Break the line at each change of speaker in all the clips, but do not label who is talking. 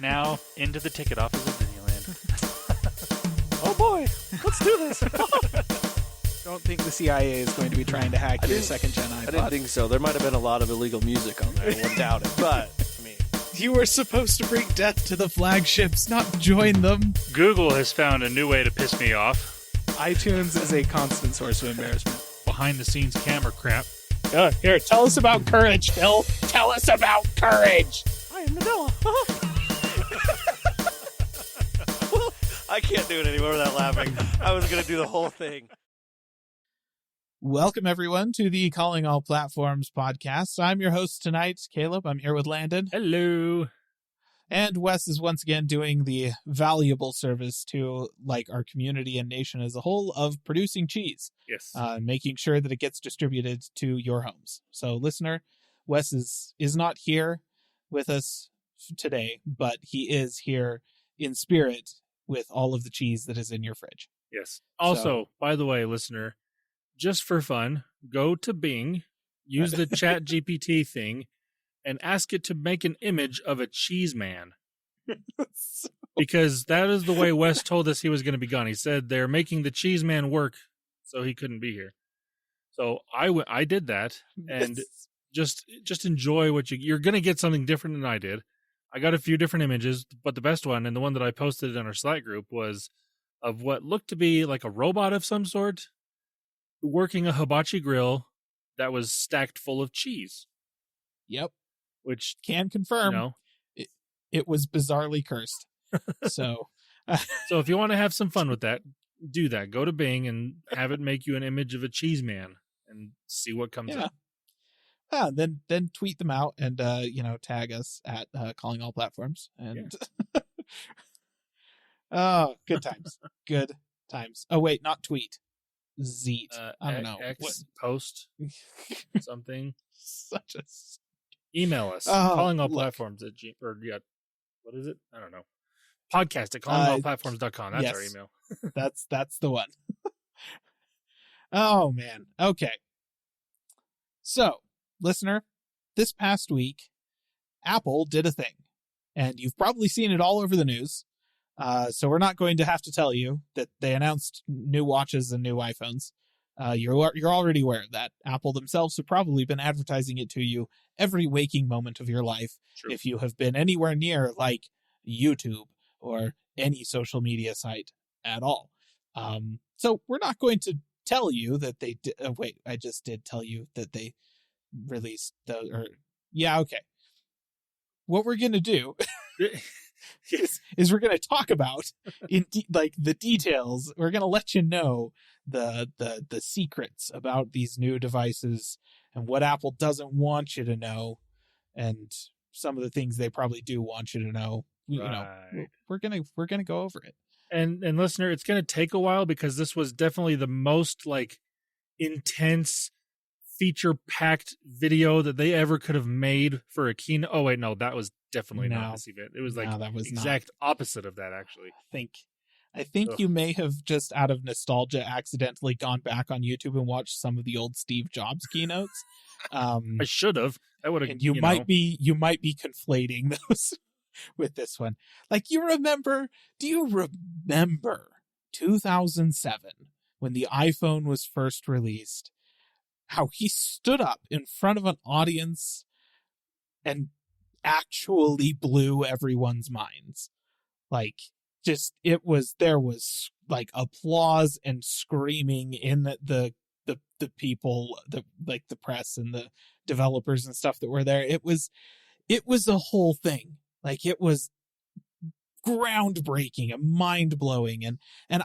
Now, into the ticket office of Disneyland.
Oh boy, let's do this.
Don't think the CIA is going to be trying to hack your second-gen iPod.
I didn't think so. There might have been a lot of illegal music on there. I wouldn't doubt it. But, I mean...
You were supposed to bring death to the flagships, not join them.
Google has found a new way to piss me off.
iTunes is a constant source of embarrassment.
Behind-the-scenes camera crap.
Here, tell us about courage, Phil. Tell us about courage.
I am Nadella. I can't do it anymore without laughing. I was going to do the whole thing.
Welcome, everyone, to the Calling All Platforms podcast. I'm your host tonight, Caleb. I'm here with Landon.
Hello.
And Wes is once again doing the valuable service to, like, our community and nation as a whole of producing cheese.
Yes.
Making sure that it gets distributed to your homes. So, listener, Wes is not here with us today, but he is here in spirit with all of the cheese that is in your fridge.
Yes. Also, by the way, listener, just for fun, go to Bing, use the Chat GPT thing, and ask it to make an image of a cheese man. Because that is the way Wes told us he was going to be gone. He said they're making the cheese man work, so he couldn't be here. So I did that, and just enjoy what you're going to get something different than I did. I got a few different images, but the best one, and the one that I posted in our Slack group, was of what looked to be like a robot of some sort working a hibachi grill that was stacked full of cheese.
Yep.
Which
can confirm,
you know,
it was bizarrely cursed. So
if you want to have some fun with that, do that. Go to Bing and have it make you an image of a cheese man and see what comes up.
Yeah, then tweet them out and tag us at Calling All Platforms. And oh, good times. Good times. Oh wait, not tweet. Zeet. I don't know.
X post something.
Such a
email us. Calling All Platforms at what is it? I don't know. Podcast at callingallplatforms.com. That's our email.
That's the one. Oh man. Okay. So, listener, this past week, Apple did a thing, and you've probably seen it all over the news. So we're not going to have to tell you that they announced new watches and new iPhones. You're already aware of that. Apple themselves have probably been advertising it to you every waking moment of your life. True. If you have been anywhere near like YouTube or any social media site at all. So we're not going to tell you that they did. Wait, I just did tell you that they released okay. What we're going to do is we're going to talk about the details. We're going to let you know the secrets about these new devices and what Apple doesn't want you to know, and some of the things they probably do want you to know. You know, we're gonna go over it.
And listener, it's gonna take a while because this was definitely the most intense, feature-packed video that they ever could have made for a keynote. Oh wait, no, that was definitely not this event. It was that was exact opposite of that, actually.
I think you may have just out of nostalgia accidentally gone back on YouTube and watched some of the old Steve Jobs keynotes.
I should have. I would have.
And you might be conflating those with this one. Like, do you remember 2007 when the iPhone was first released? How he stood up in front of an audience and actually blew everyone's minds. There was applause and screaming in the people, the press and the developers and stuff that were there. It was a whole thing. It was groundbreaking and mind blowing. And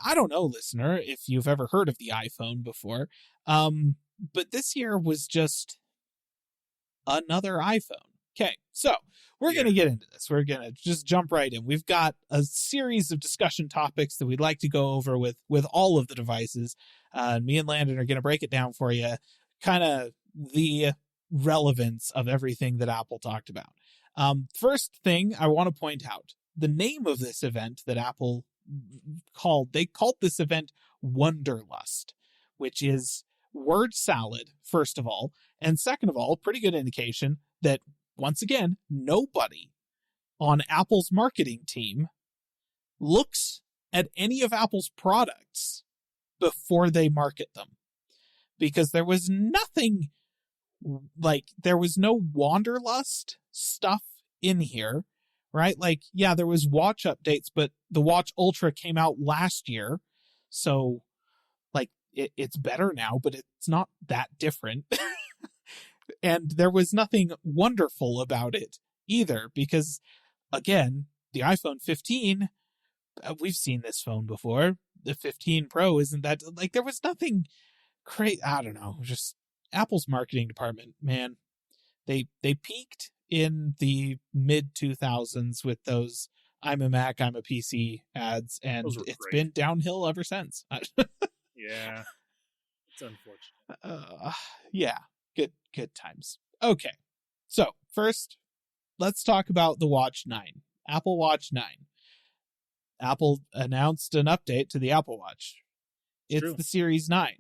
I don't know, listener, if you've ever heard of the iPhone before. But this year was just another iPhone. Okay, so we're going to get into this. We're going to just jump right in. We've got a series of discussion topics that we'd like to go over with all of the devices. Me and Landon are going to break it down for you, kind of the relevance of everything that Apple talked about. First thing I want to point out, the name of this event that Apple called this event Wonderlust, which is word salad, first of all, and second of all, pretty good indication that, once again, nobody on Apple's marketing team looks at any of Apple's products before they market them. Because there was nothing, like, there was no Wanderlust stuff in here, right? Like, yeah, there was watch updates, but the Watch Ultra came out last year, so, like, it's better now, but it's not that different. And there was nothing wonderful about it either, because, again, the iPhone 15, we've seen this phone before. The 15 Pro isn't that, like, there was nothing great. I don't know, just Apple's marketing department, man. They peaked in the mid 2000s with those "I'm a Mac, I'm a PC" ads, and it's
great.
been downhill ever since.
Yeah, it's unfortunate.
Yeah, good times. Okay, so first, let's talk about the Watch 9, Apple Watch 9. Apple announced an update to the Apple Watch. It's
true.
The Series 9.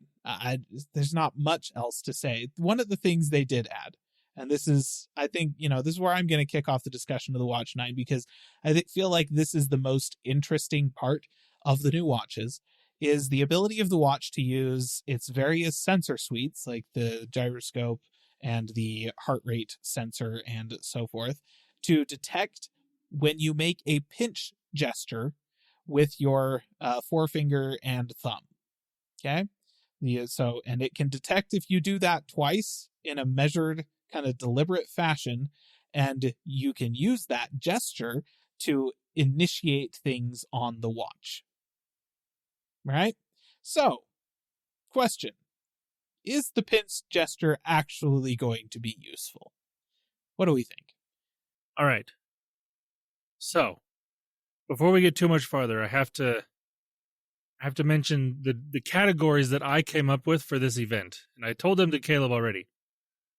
There's not much else to say. One of the things they did add, and this is, I think, this is where I'm going to kick off the discussion of the Watch 9, because I feel like this is the most interesting part of the new watches, is the ability of the watch to use its various sensor suites, like the gyroscope and the heart rate sensor and so forth, to detect when you make a pinch gesture with your forefinger and thumb. Okay? So, and it can detect if you do that twice in a measured, kind of deliberate fashion, and you can use that gesture to initiate things on the watch. Right? So, question. Is the pinch gesture actually going to be useful? What do we think?
All right. So, before we get too much farther, I have to mention the categories that I came up with for this event. And I told them to Caleb already.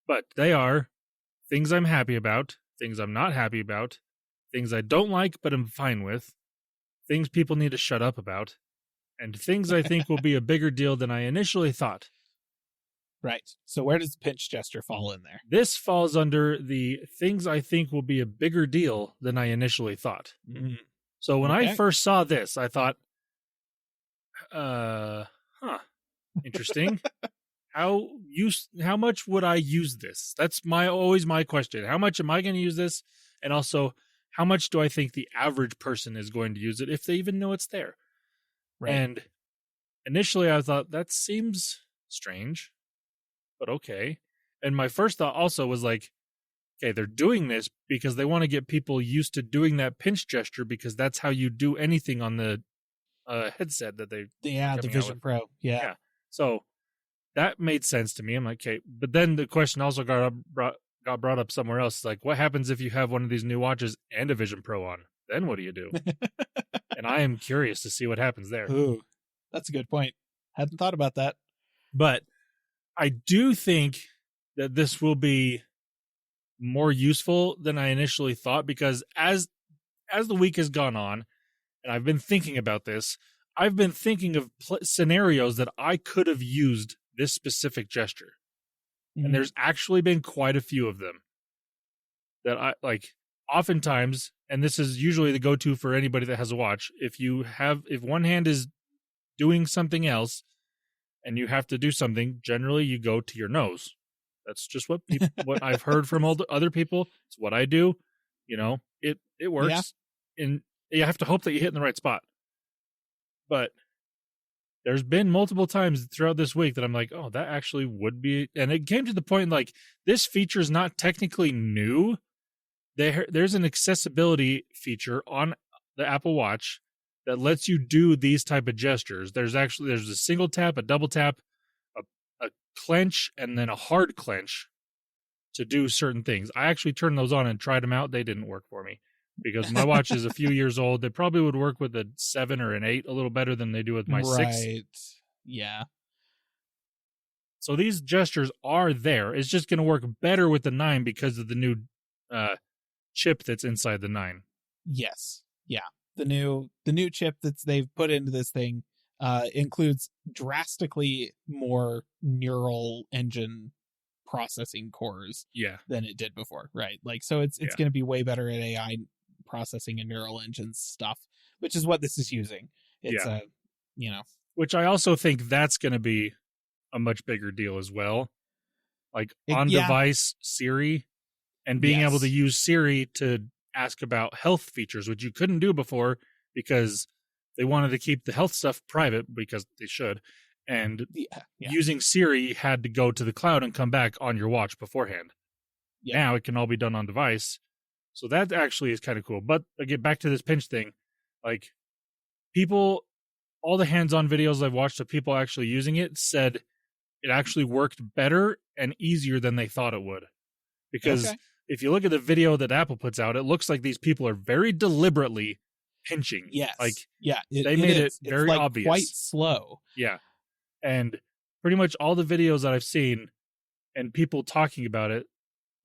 But they are things I'm happy about, things I'm not happy about, things I don't like but I'm fine with, things people need to shut up about, and things I think will be a bigger deal than I initially thought.
Right. So where does the pinch gesture fall in there?
This falls under the things I think will be a bigger deal than I initially thought.
Mm-hmm.
So when I first saw this, I thought, interesting. How much would I use this? That's always my question. How much am I going to use this? And also, how much do I think the average person is going to use it, if they even know it's there? Right. And initially I thought, that seems strange, but okay. And my first thought also was like, okay, they're doing this because they want to get people used to doing that pinch gesture, because that's how you do anything on the headset that they
the Vision Pro. Yeah.
So that made sense to me. I'm like, okay, but then the question also got brought up somewhere else. Like, what happens if you have one of these new watches and a Vision Pro on? Then what do you do? And I am curious to see what happens there.
Ooh, that's a good point. Hadn't thought about that.
But I do think that this will be more useful than I initially thought, because as the week has gone on, and I've been thinking about this, I've been thinking of scenarios that I could have used this specific gesture. Mm-hmm. And there's actually been quite a few of them that I like. Oftentimes, and this is usually the go-to for anybody that has a watch, if one hand is doing something else and you have to do something, generally you go to your nose. That's just what I've heard from other people. It's what I do. It works. Yeah. And you have to hope that you hit in the right spot. But there's been multiple times throughout this week that I'm like, oh, that actually would be. And it came to the point, like, this feature is not technically new. There's an accessibility feature on the Apple Watch that lets you do these type of gestures. There's a single tap, a double tap, a clench, and then a hard clench to do certain things. I actually turned those on and tried them out. They didn't work for me, because my watch is a few years old. They probably would work with a 7 or an 8 a little better than they do with my 6.
Right. Yeah.
So these gestures are there. It's just going to work better with the 9 because of the new chip that's inside the 9.
Yes. Yeah. The new chip that they've put into this thing includes drastically more neural engine processing cores than it did before, right? Like, so it's going to be way better at AI processing and neural engines stuff, which is what this is using. It's
Yeah.
which
I also think that's going to be a much bigger deal as well. Like on-device Siri and being able to use Siri to ask about health features, which you couldn't do before because they wanted to keep the health stuff private because they should. And using Siri had to go to the cloud and come back on your watch beforehand. Yeah. Now it can all be done on device. So that actually is kind of cool. But again, back to this pinch thing, like people, all the hands-on videos I've watched of people actually using it said it actually worked better and easier than they thought it would. Because if you look at the video that Apple puts out, it looks like these people are very deliberately pinching.
Yes.
Like,
they
made it very obvious.
Quite slow.
Yeah. And pretty much all the videos that I've seen and people talking about it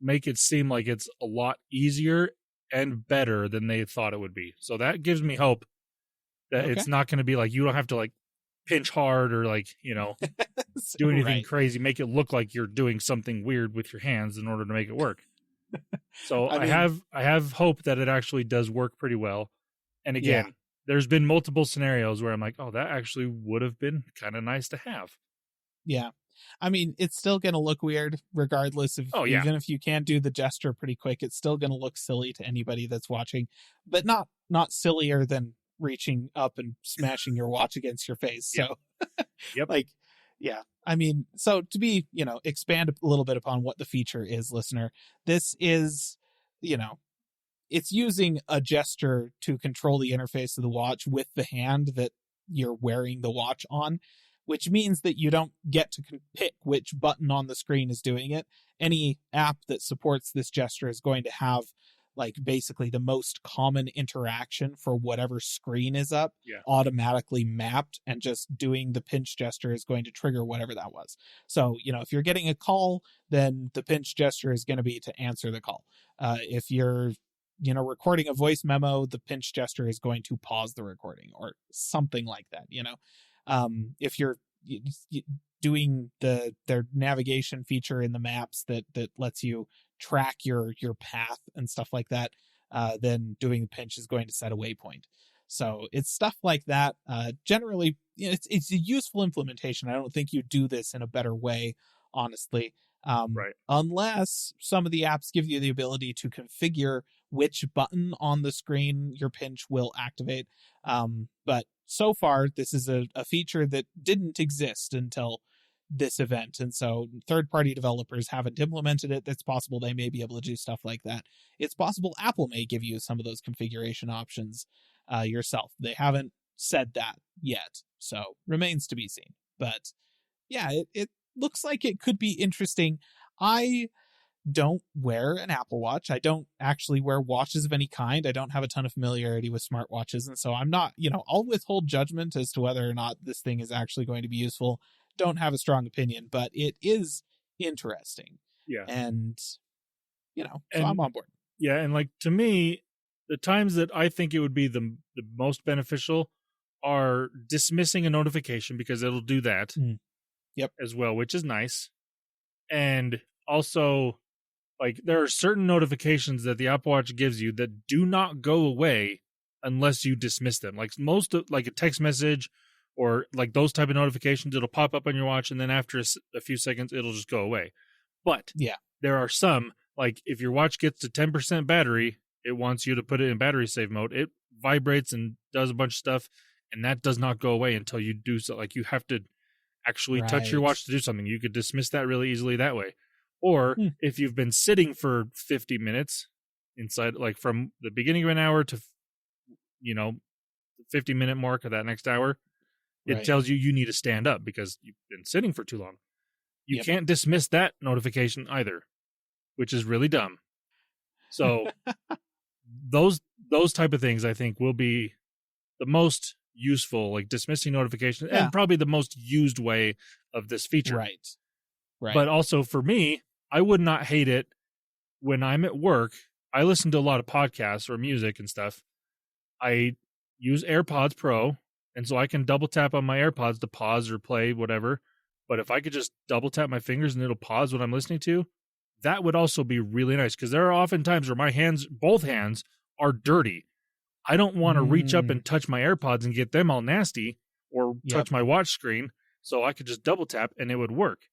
make it seem like it's a lot easier and better than they thought it would be. So that gives me hope that it's not going to be like, you don't have to like pinch hard or like, do anything crazy, make it look like you're doing something weird with your hands in order to make it work. So I have hope that it actually does work pretty well. And again, there's been multiple scenarios where I'm like, oh, that actually would have been kind of nice to have.
Yeah. I mean, it's still going to look weird regardless of, even if you can do the gesture pretty quick, it's still going to look silly to anybody that's watching, but not sillier than reaching up and smashing your watch against your face. So I mean, so to be, expand a little bit upon what the feature is, listener, this is, it's using a gesture to control the interface of the watch with the hand that you're wearing the watch on, which means that you don't get to pick which button on the screen is doing it. Any app that supports this gesture is going to have like basically the most common interaction for whatever screen is up automatically mapped, and just doing the pinch gesture is going to trigger whatever that was. So, if you're getting a call, then the pinch gesture is going to be to answer the call. If you're recording a voice memo, the pinch gesture is going to pause the recording or something like that. If you're doing their navigation feature in the maps that lets you track your path and stuff like that, then doing the pinch is going to set a waypoint. So it's stuff like that. Generally, it's a useful implementation. I don't think you do this in a better way, honestly. Unless some of the apps give you the ability to configure which button on the screen your pinch will activate. But so far, this is a feature that didn't exist until this event. And so third-party developers haven't implemented it. It's possible they may be able to do stuff like that. It's possible Apple may give you some of those configuration options yourself. They haven't said that yet, so remains to be seen. But yeah, it looks like it could be interesting. I don't wear an Apple Watch. I don't actually wear watches of any kind. I don't have a ton of familiarity with smartwatches. And so I'm not, I'll withhold judgment as to whether or not this thing is actually going to be useful. Don't have a strong opinion, but it is interesting. Yeah. And, so I'm on board.
Yeah. And like, to me, the times that I think it would be the most beneficial are dismissing a notification, because it'll do that as well, which is nice. And also, like, there are certain notifications that the Apple Watch gives you that do not go away unless you dismiss them. Like like a text message or like those type of notifications, it'll pop up on your watch, and then after a few seconds, it'll just go away. But there are some, like if your watch gets to 10% battery, it wants you to put it in battery save mode. It vibrates and does a bunch of stuff, and that does not go away until you do so. Like, you have to actually touch your watch to do something. You could dismiss that really easily that way. Or if you've been sitting for 50 minutes inside, like from the beginning of an hour to, the 50-minute mark of that next hour, it tells you need to stand up because you've been sitting for too long. You can't dismiss that notification either, which is really dumb. So those type of things, I think, will be the most useful, like dismissing notifications, and probably the most used way of this feature. Right. But also for me, I would not hate it when I'm at work. I listen to a lot of podcasts or music and stuff. I use AirPods Pro, and so I can double tap on my AirPods to pause or play whatever. But if I could just double tap my fingers and it'll pause what I'm listening to, that would also be really nice, because there are often times where my hands, both hands, are dirty. I don't want to reach up
Mm.
and touch my AirPods and get them all nasty, or
Yep.
touch my watch screen, so I could just double tap and it would work.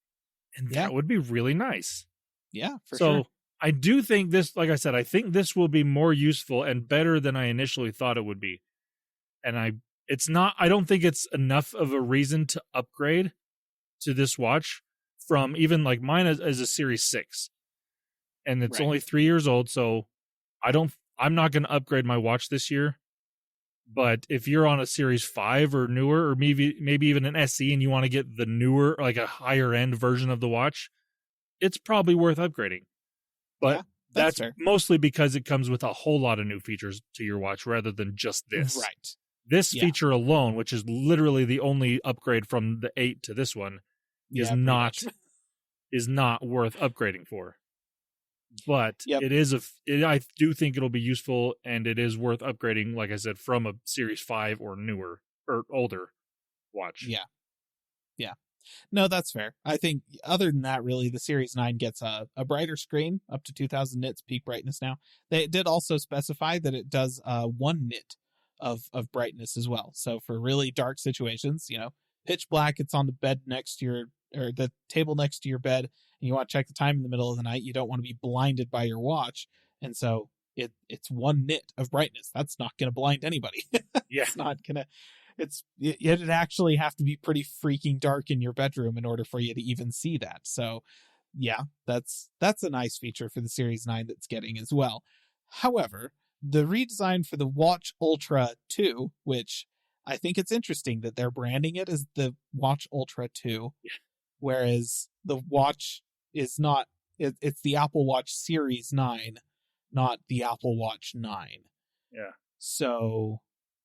And
Yeah.
that would be really nice.
Yeah, for
So
sure.
I do think this, like I said, I think this will be more useful and better than I initially thought it would be. And I don't think it's enough of a reason to upgrade to this watch from even like mine as a Series 6. And it's
Right.
only 3 years old, so I'm not going to upgrade my watch this year. But if you're on a Series 5 or newer, or maybe even an SE, and you want to get the newer, like a higher end version of the watch, it's probably worth upgrading. But
Yeah,
that's
fair.
mostly because it comes with a whole lot of new features to your watch rather than just this.
Right.
This
Yeah.
feature alone, which is literally the only upgrade from the 8 to this one,
Yeah,
is
pretty
not
much.
is not worth upgrading for. But
Yep.
I do think it'll be useful, and it is worth upgrading, like I said, from a Series 5 or newer or older watch.
Yeah. Yeah. No, that's fair. I think other than that, really, the Series 9 gets a brighter screen, up to 2000 nits peak brightness now. They did also specify that it does 1 nit of brightness as well. So for really dark situations, pitch black, it's on the bed next to your, or the table next to your bed, and you want to check the time in the middle of the night, you don't want to be blinded by your watch. And so it's 1 nit of brightness. That's not going to blind anybody.
Yeah.
It's not going to. It'd actually have to be pretty freaking dark in your bedroom in order for you to even see that. So yeah, that's a nice feature for the Series 9 that's getting as well. However, the redesign for the Watch Ultra 2, which I think it's interesting that they're branding it as the Watch Ultra 2, whereas the watch is not, it's the Apple Watch Series 9, not the Apple Watch 9.
Yeah.
So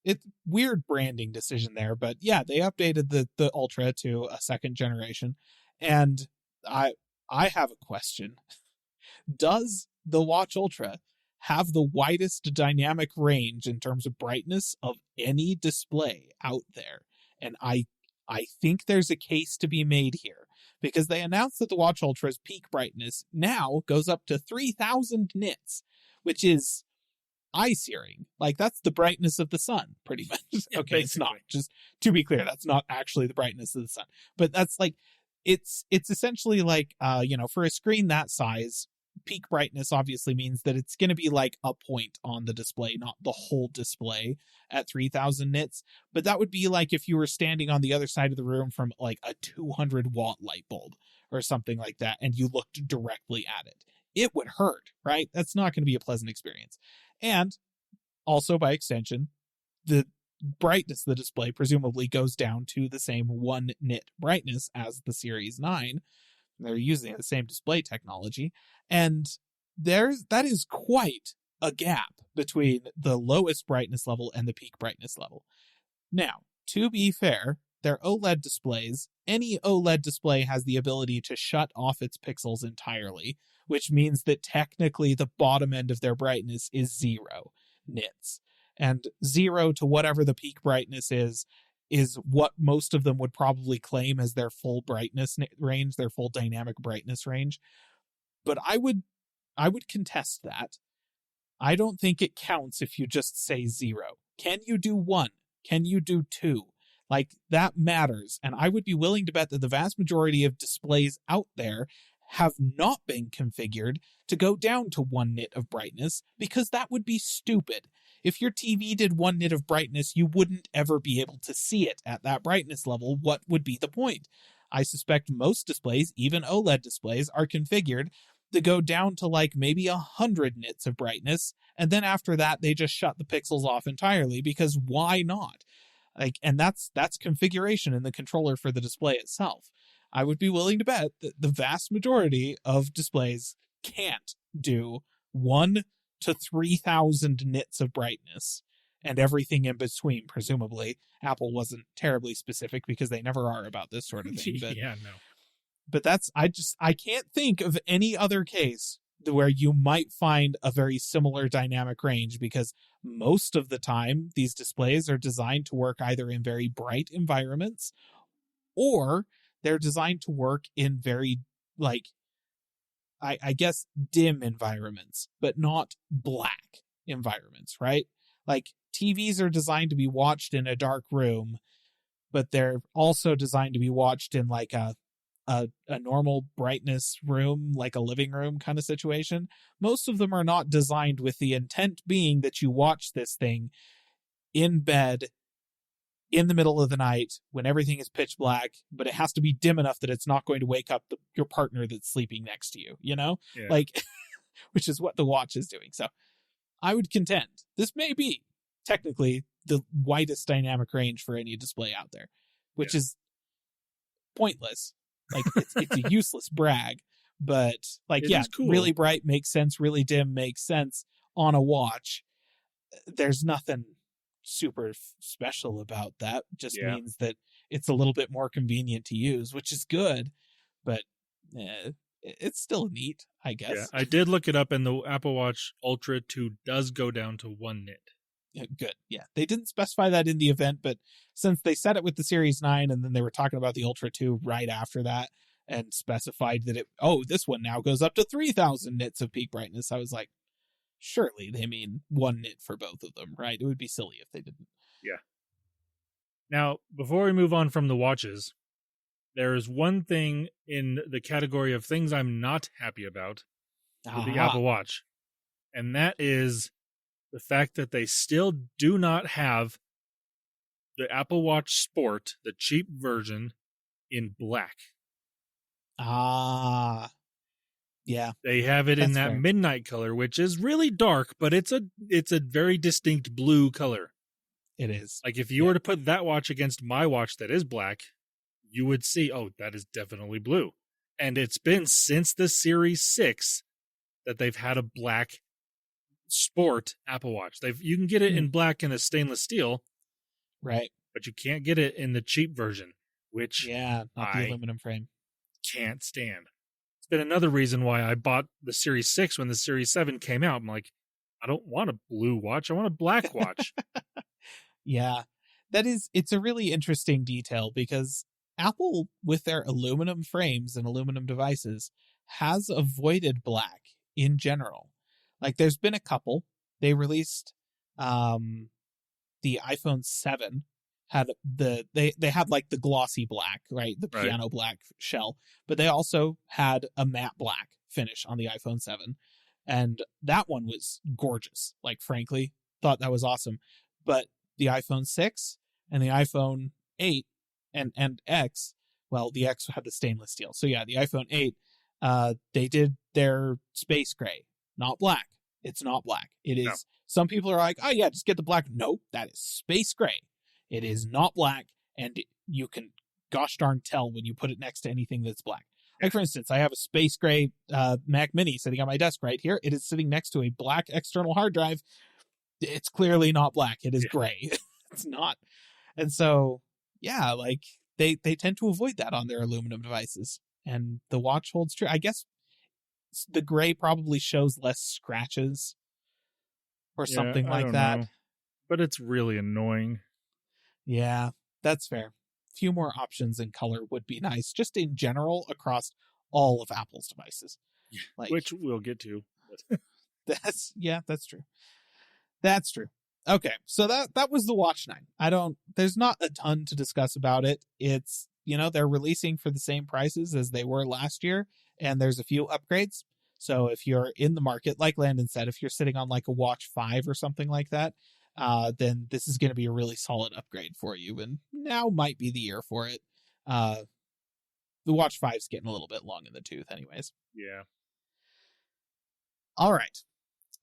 it's weird branding decision there, but yeah, they updated the Ultra to a second generation. And I have a question. Does the Watch Ultra have the widest dynamic range in terms of brightness of any display out there? And I think there's a case to be made here, because they announced that the Watch Ultra's peak brightness now goes up to 3000 nits, which is eye-searing. Like, that's the brightness of the sun, pretty much.
Yeah,
okay, it's not.
basically.
Just to be clear, that's not actually the brightness of the sun. But that's like, it's essentially like, for a screen that size, peak brightness obviously means that it's going to be like a point on the display, not the whole display at 3000 nits. But that would be like if you were standing on the other side of the room from like a 200-watt light bulb or something like that, and you looked directly at it. It would hurt, right? That's not going to be a pleasant experience. And also, by extension, the brightness of the display presumably goes down to the same 1 nit brightness as the Series 9. They're using the same display technology. And that is quite a gap between the lowest brightness level and the peak brightness level. Now, to be fair, they're OLED displays. Any OLED display has the ability to shut off its pixels entirely, which means that technically the bottom end of their brightness is 0 nits. And 0 to whatever the peak brightness is what most of them would probably claim as their full brightness range, their full dynamic brightness range. But I would contest that. I don't think it counts if you just say 0. Can you do 1? Can you do 2? Like, that matters. And I would be willing to bet that the vast majority of displays out there have not been configured to go down to 1 nit of brightness, because that would be stupid. If your TV did 1 nit of brightness, you wouldn't ever be able to see it at that brightness level. What would be the point? I suspect most displays, even OLED displays, are configured to go down to like maybe 100 nits of brightness, and then after that they just shut the pixels off entirely, because why not? Like, and that's configuration in the controller for the display itself. I would be willing to bet that the vast majority of displays can't do 1 to 3000 nits of brightness, and everything in between, presumably. Apple wasn't terribly specific, because they never are about this sort of thing. But,
Yeah, no.
but I can't think of any other case where you might find a very similar dynamic range, because most of the time these displays are designed to work either in very bright environments, or they're designed to work in very, like, I guess, dim environments, but not black. environments, right? Like TVs are designed to be watched in a dark room, but they're also designed to be watched in like a normal brightness room, like a living room kind of situation. Most of them are not designed with the intent being that you watch this thing in bed in the middle of the night when everything is pitch black, but it has to be dim enough that it's not going to wake up your partner that's sleeping next to you, you know?
Yeah.
Like, which is what the watch is doing. So I would contend this may be technically the widest dynamic range for any display out there, which is pointless. Like, it's a useless brag, but like,
It is cool.
Really bright makes sense. Really dim makes sense on a watch. There's nothing super special about that. Just means that it's a little bit more convenient to use, which is good, but it's still neat, I guess.
Yeah, I did look it up, and the Apple Watch Ultra 2 does go down to 1 nit.
Good. Yeah. They didn't specify that in the event, but since they said it with the Series 9 and then they were talking about the Ultra 2 right after that and specified that this one now goes up to 3,000 nits of peak brightness, I was like, surely they mean 1 nit for both of them, right? It would be silly if they didn't.
Yeah. Now, before we move on from the watches, there is one thing in the category of things I'm not happy about with the Apple Watch, and that is the fact that they still do not have the Apple Watch Sport, the cheap version, in black.
Yeah.
They have it in that
fair.
midnight color, which is really dark, but it's a very distinct blue color.
It is.
Like if you were to put that watch against my watch that is black, you would see, oh, that is definitely blue. And it's been since the Series 6 that they've had a black Sport Apple Watch. You can get it in black in a stainless steel,
right?
But you can't get it in the cheap version, which
not the aluminum frame.
Can't stand. It's been another reason why I bought the Series 6 when the Series 7 came out. I'm like, I don't want a blue watch. I want a black watch.
Yeah, it's a really interesting detail because Apple, with their aluminum frames and aluminum devices, has avoided black in general. Like, there's been a couple. They released the iPhone 7 had they had like the glossy black, right? The piano black shell, but they also had a matte black finish on the iPhone 7. And that one was gorgeous. Like, frankly, thought that was awesome. But the iPhone 6 and the iPhone 8 and X, well, the X had the stainless steel. So yeah, the iPhone 8, they did their space gray, not black. It's not black. It is. No. Some people are like, oh yeah, just get the black. Nope, that is space gray. It is not black, and you can gosh darn tell when you put it next to anything that's black. Like, for instance, I have a space gray Mac Mini sitting on my desk right here. It is sitting next to a black external hard drive. It's clearly not black. It is gray. It's not. And so, yeah, like, they tend to avoid that on their aluminum devices. And the watch holds true. I guess the gray probably shows less scratches or something like that.
Know. But it's really annoying.
Yeah, that's fair. A few more options in color would be nice, just in general across all of Apple's devices. Like,
which we'll get to.
That's true. That's true. Okay, so that was the Watch 9. There's not a ton to discuss about it. It's, they're releasing for the same prices as they were last year, and there's a few upgrades. So if you're in the market, like Landon said, if you're sitting on like a Watch 5 or something like that, then this is going to be a really solid upgrade for you, and now might be the year for it. The Watch 5's getting a little bit long in the tooth anyways.
Yeah.
All right.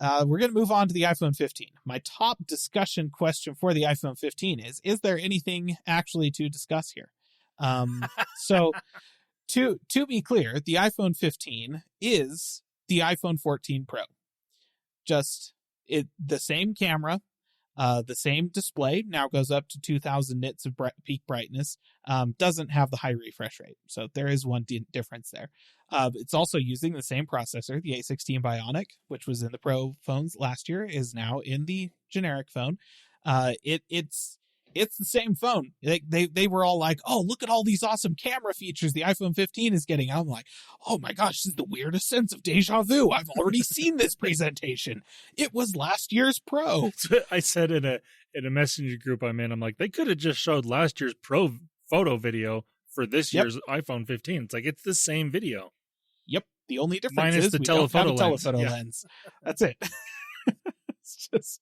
We're going to move on to the iPhone 15. My top discussion question for the iPhone 15 is there anything actually to discuss here? So to be clear, the iPhone 15 is the iPhone 14 Pro. Just the same camera, the same display, now goes up to 2000 nits of peak brightness, doesn't have the high refresh rate. So there is one difference there. It's also using the same processor, the A16 Bionic, which was in the Pro phones last year, is now in the generic phone. It's It's the same phone. They were all like, oh, look at all these awesome camera features the iPhone 15 is getting. I'm like, oh my gosh, this is the weirdest sense of deja vu. I've already seen this presentation. It was last year's Pro.
I said in a messenger group I'm in, I'm like, they could have just showed last year's Pro photo video for this year's iPhone 15. It's like, it's the same video.
Yep. The only difference
minus
is
the
we don't have a
telephoto lens.
lens. That's it. It's just,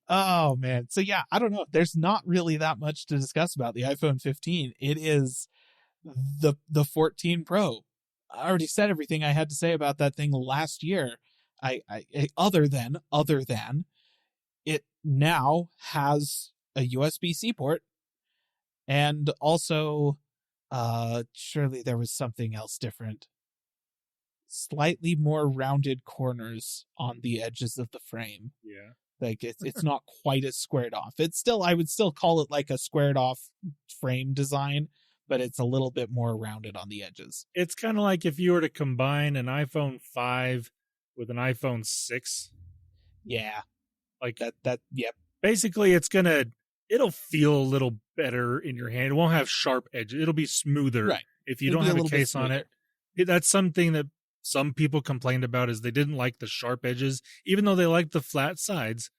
oh man. So yeah, I don't know. There's not really that much to discuss about the iPhone 15. It is the 14 Pro. I already said everything I had to say about that thing last year. I other than it now has a USB-C port, and also surely there was something else different. Slightly more rounded corners on the edges of the frame.
Yeah.
Like it's not quite as squared off. It's still, I would still call it like a squared off frame design, but it's a little bit more rounded on the edges.
It's kind of like if you were to combine an iPhone 5 with an iPhone 6.
Yeah.
Like
yep.
Basically it'll feel a little better in your hand. It won't have sharp edges. It'll be smoother.
Right.
If you don't have a case on it. That's something that some people complained about, is they didn't like the sharp edges, even though they liked the flat sides.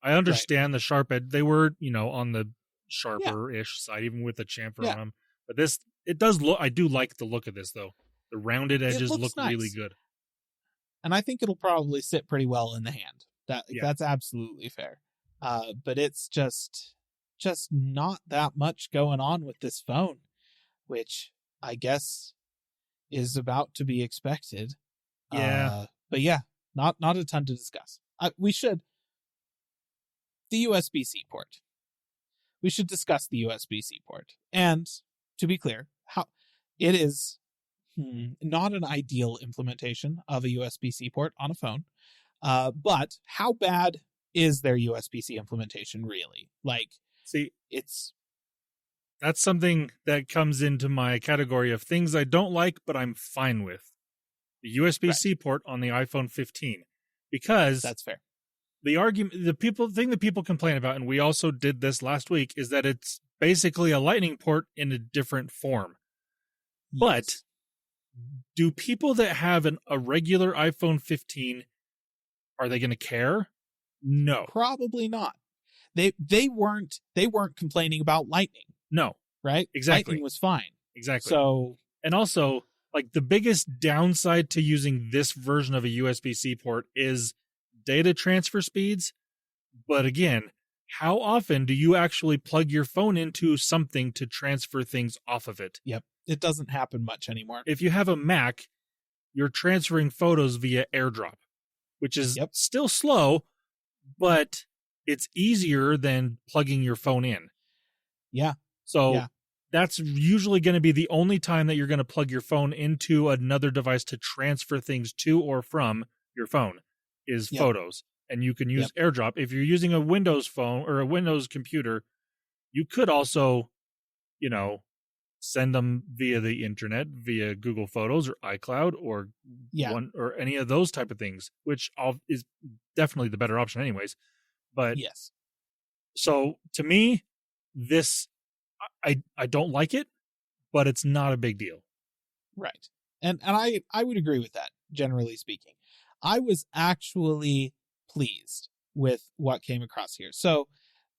I understand the sharp edge. They were, on the sharper-ish side, even with the chamfer on them. But it does look, I do like the look of this, though. The rounded edges look
nice.
really good.
And I think it'll probably sit pretty well in the hand. That's absolutely fair. But it's just not that much going on with this phone, which I guess is about to be expected.
Yeah.
But yeah, not a ton to discuss. The USB-C port. We should discuss the USB-C port. And to be clear, how it is not an ideal implementation of a USB-C port on a phone. But how bad is their USB-C implementation really? Like,
see,
that's
something that comes into my category of things I don't like, but I'm fine with. The USB-C port on the iPhone 15. Because
that's fair.
The thing that people complain about, and we also did this last week, is that it's basically a Lightning port in a different form. Yes. But do people that have a regular iPhone 15, are they going to care? No.
Probably not. They weren't complaining about Lightning.
No.
Right?
Exactly.
Lightning was fine.
Exactly.
So,
and also, like, the biggest downside to using this version of a USB-C port is data transfer speeds. But again, how often do you actually plug your phone into something to transfer things off of it?
Yep. It doesn't happen much anymore.
If you have a Mac, you're transferring photos via AirDrop, which is still slow, but it's easier than plugging your phone in.
Yeah.
So that's usually going to be the only time that you're going to plug your phone into another device to transfer things to or from your phone is photos. And you can use AirDrop. If you're using a Windows phone or a Windows computer, you could also, send them via the internet, via Google Photos or iCloud or or any of those type of things, which is definitely the better option anyways. But
yes.
So to me, this, I don't like it, but it's not a big deal.
Right. And I would agree with that, generally speaking. I was actually pleased with what came across here. So,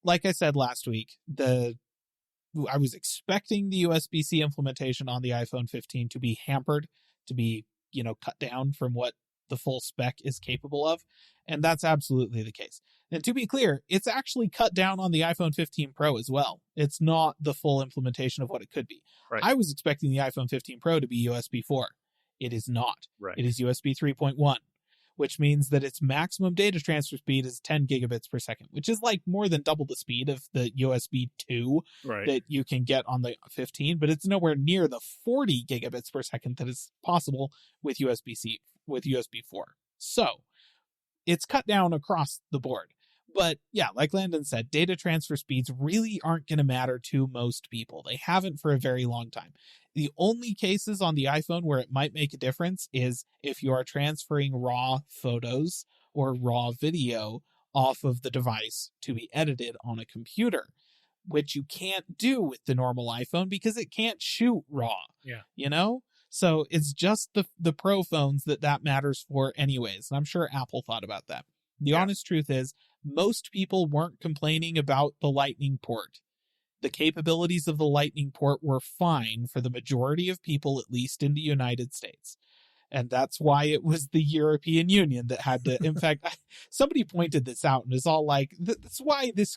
like I said last week, I was expecting the USB-C implementation on the iPhone 15 to be hampered, to be, cut down from what the full spec is capable of. And that's absolutely the case. And to be clear, it's actually cut down on the iPhone 15 Pro as well. It's not the full implementation of what it could be.
Right.
I was expecting the iPhone 15 Pro to be USB 4. It is not.
Right.
It is USB 3.1, which means that its maximum data transfer speed is 10 gigabits per second, which is like more than double the speed of the USB 2 that you can get on the 15, but it's nowhere near the 40 gigabits per second that is possible with USB-C, with USB 4. So it's cut down across the board. But yeah, like Landon said, data transfer speeds really aren't going to matter to most people. They haven't for a very long time. The only cases on the iPhone where it might make a difference is if you are transferring raw photos or raw video off of the device to be edited on a computer. which you can't do with the normal iPhone because it can't shoot RAW.
Yeah.
You know? So it's just the Pro phones that matters for anyways. And I'm sure Apple thought about that. The honest truth is, most people weren't complaining about the Lightning port. The capabilities of the Lightning port were fine for the majority of people, at least in the United States. And that's why it was the European Union that had to, in fact, somebody pointed this out and is all like, that's why this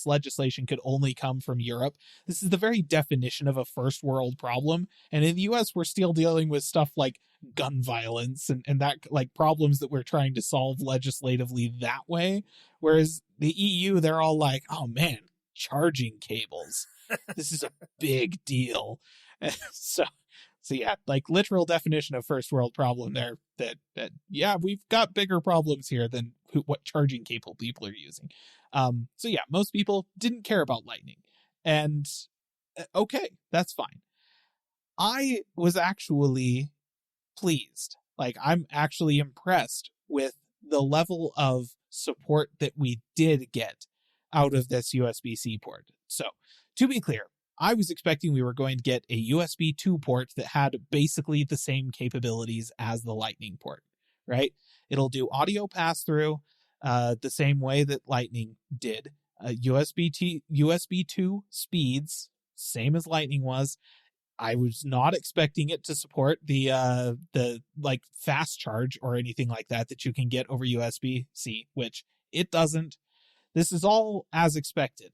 legislation could only come from Europe. This is the very definition of a first world problem. And in the US, we're still dealing with stuff like gun violence and that, like, problems that we're trying to solve legislatively that way. Whereas the EU, they're all like, oh man, charging cables. This is a big deal. So yeah, like, literal definition of first world problem there, that yeah, we've got bigger problems here than what charging cable people are using. So yeah, most people didn't care about Lightning. And okay, that's fine. I was actually pleased. Like, I'm actually impressed with the level of support that we did get out of this USB-C port. So, to be clear, I was expecting we were going to get a USB 2 port that had basically the same capabilities as the Lightning port, right? It'll do audio pass-through the same way that Lightning did. USB 2 speeds, same as Lightning was. I was not expecting it to support the like fast charge or anything like that you can get over USB-C, which it doesn't. This is all as expected.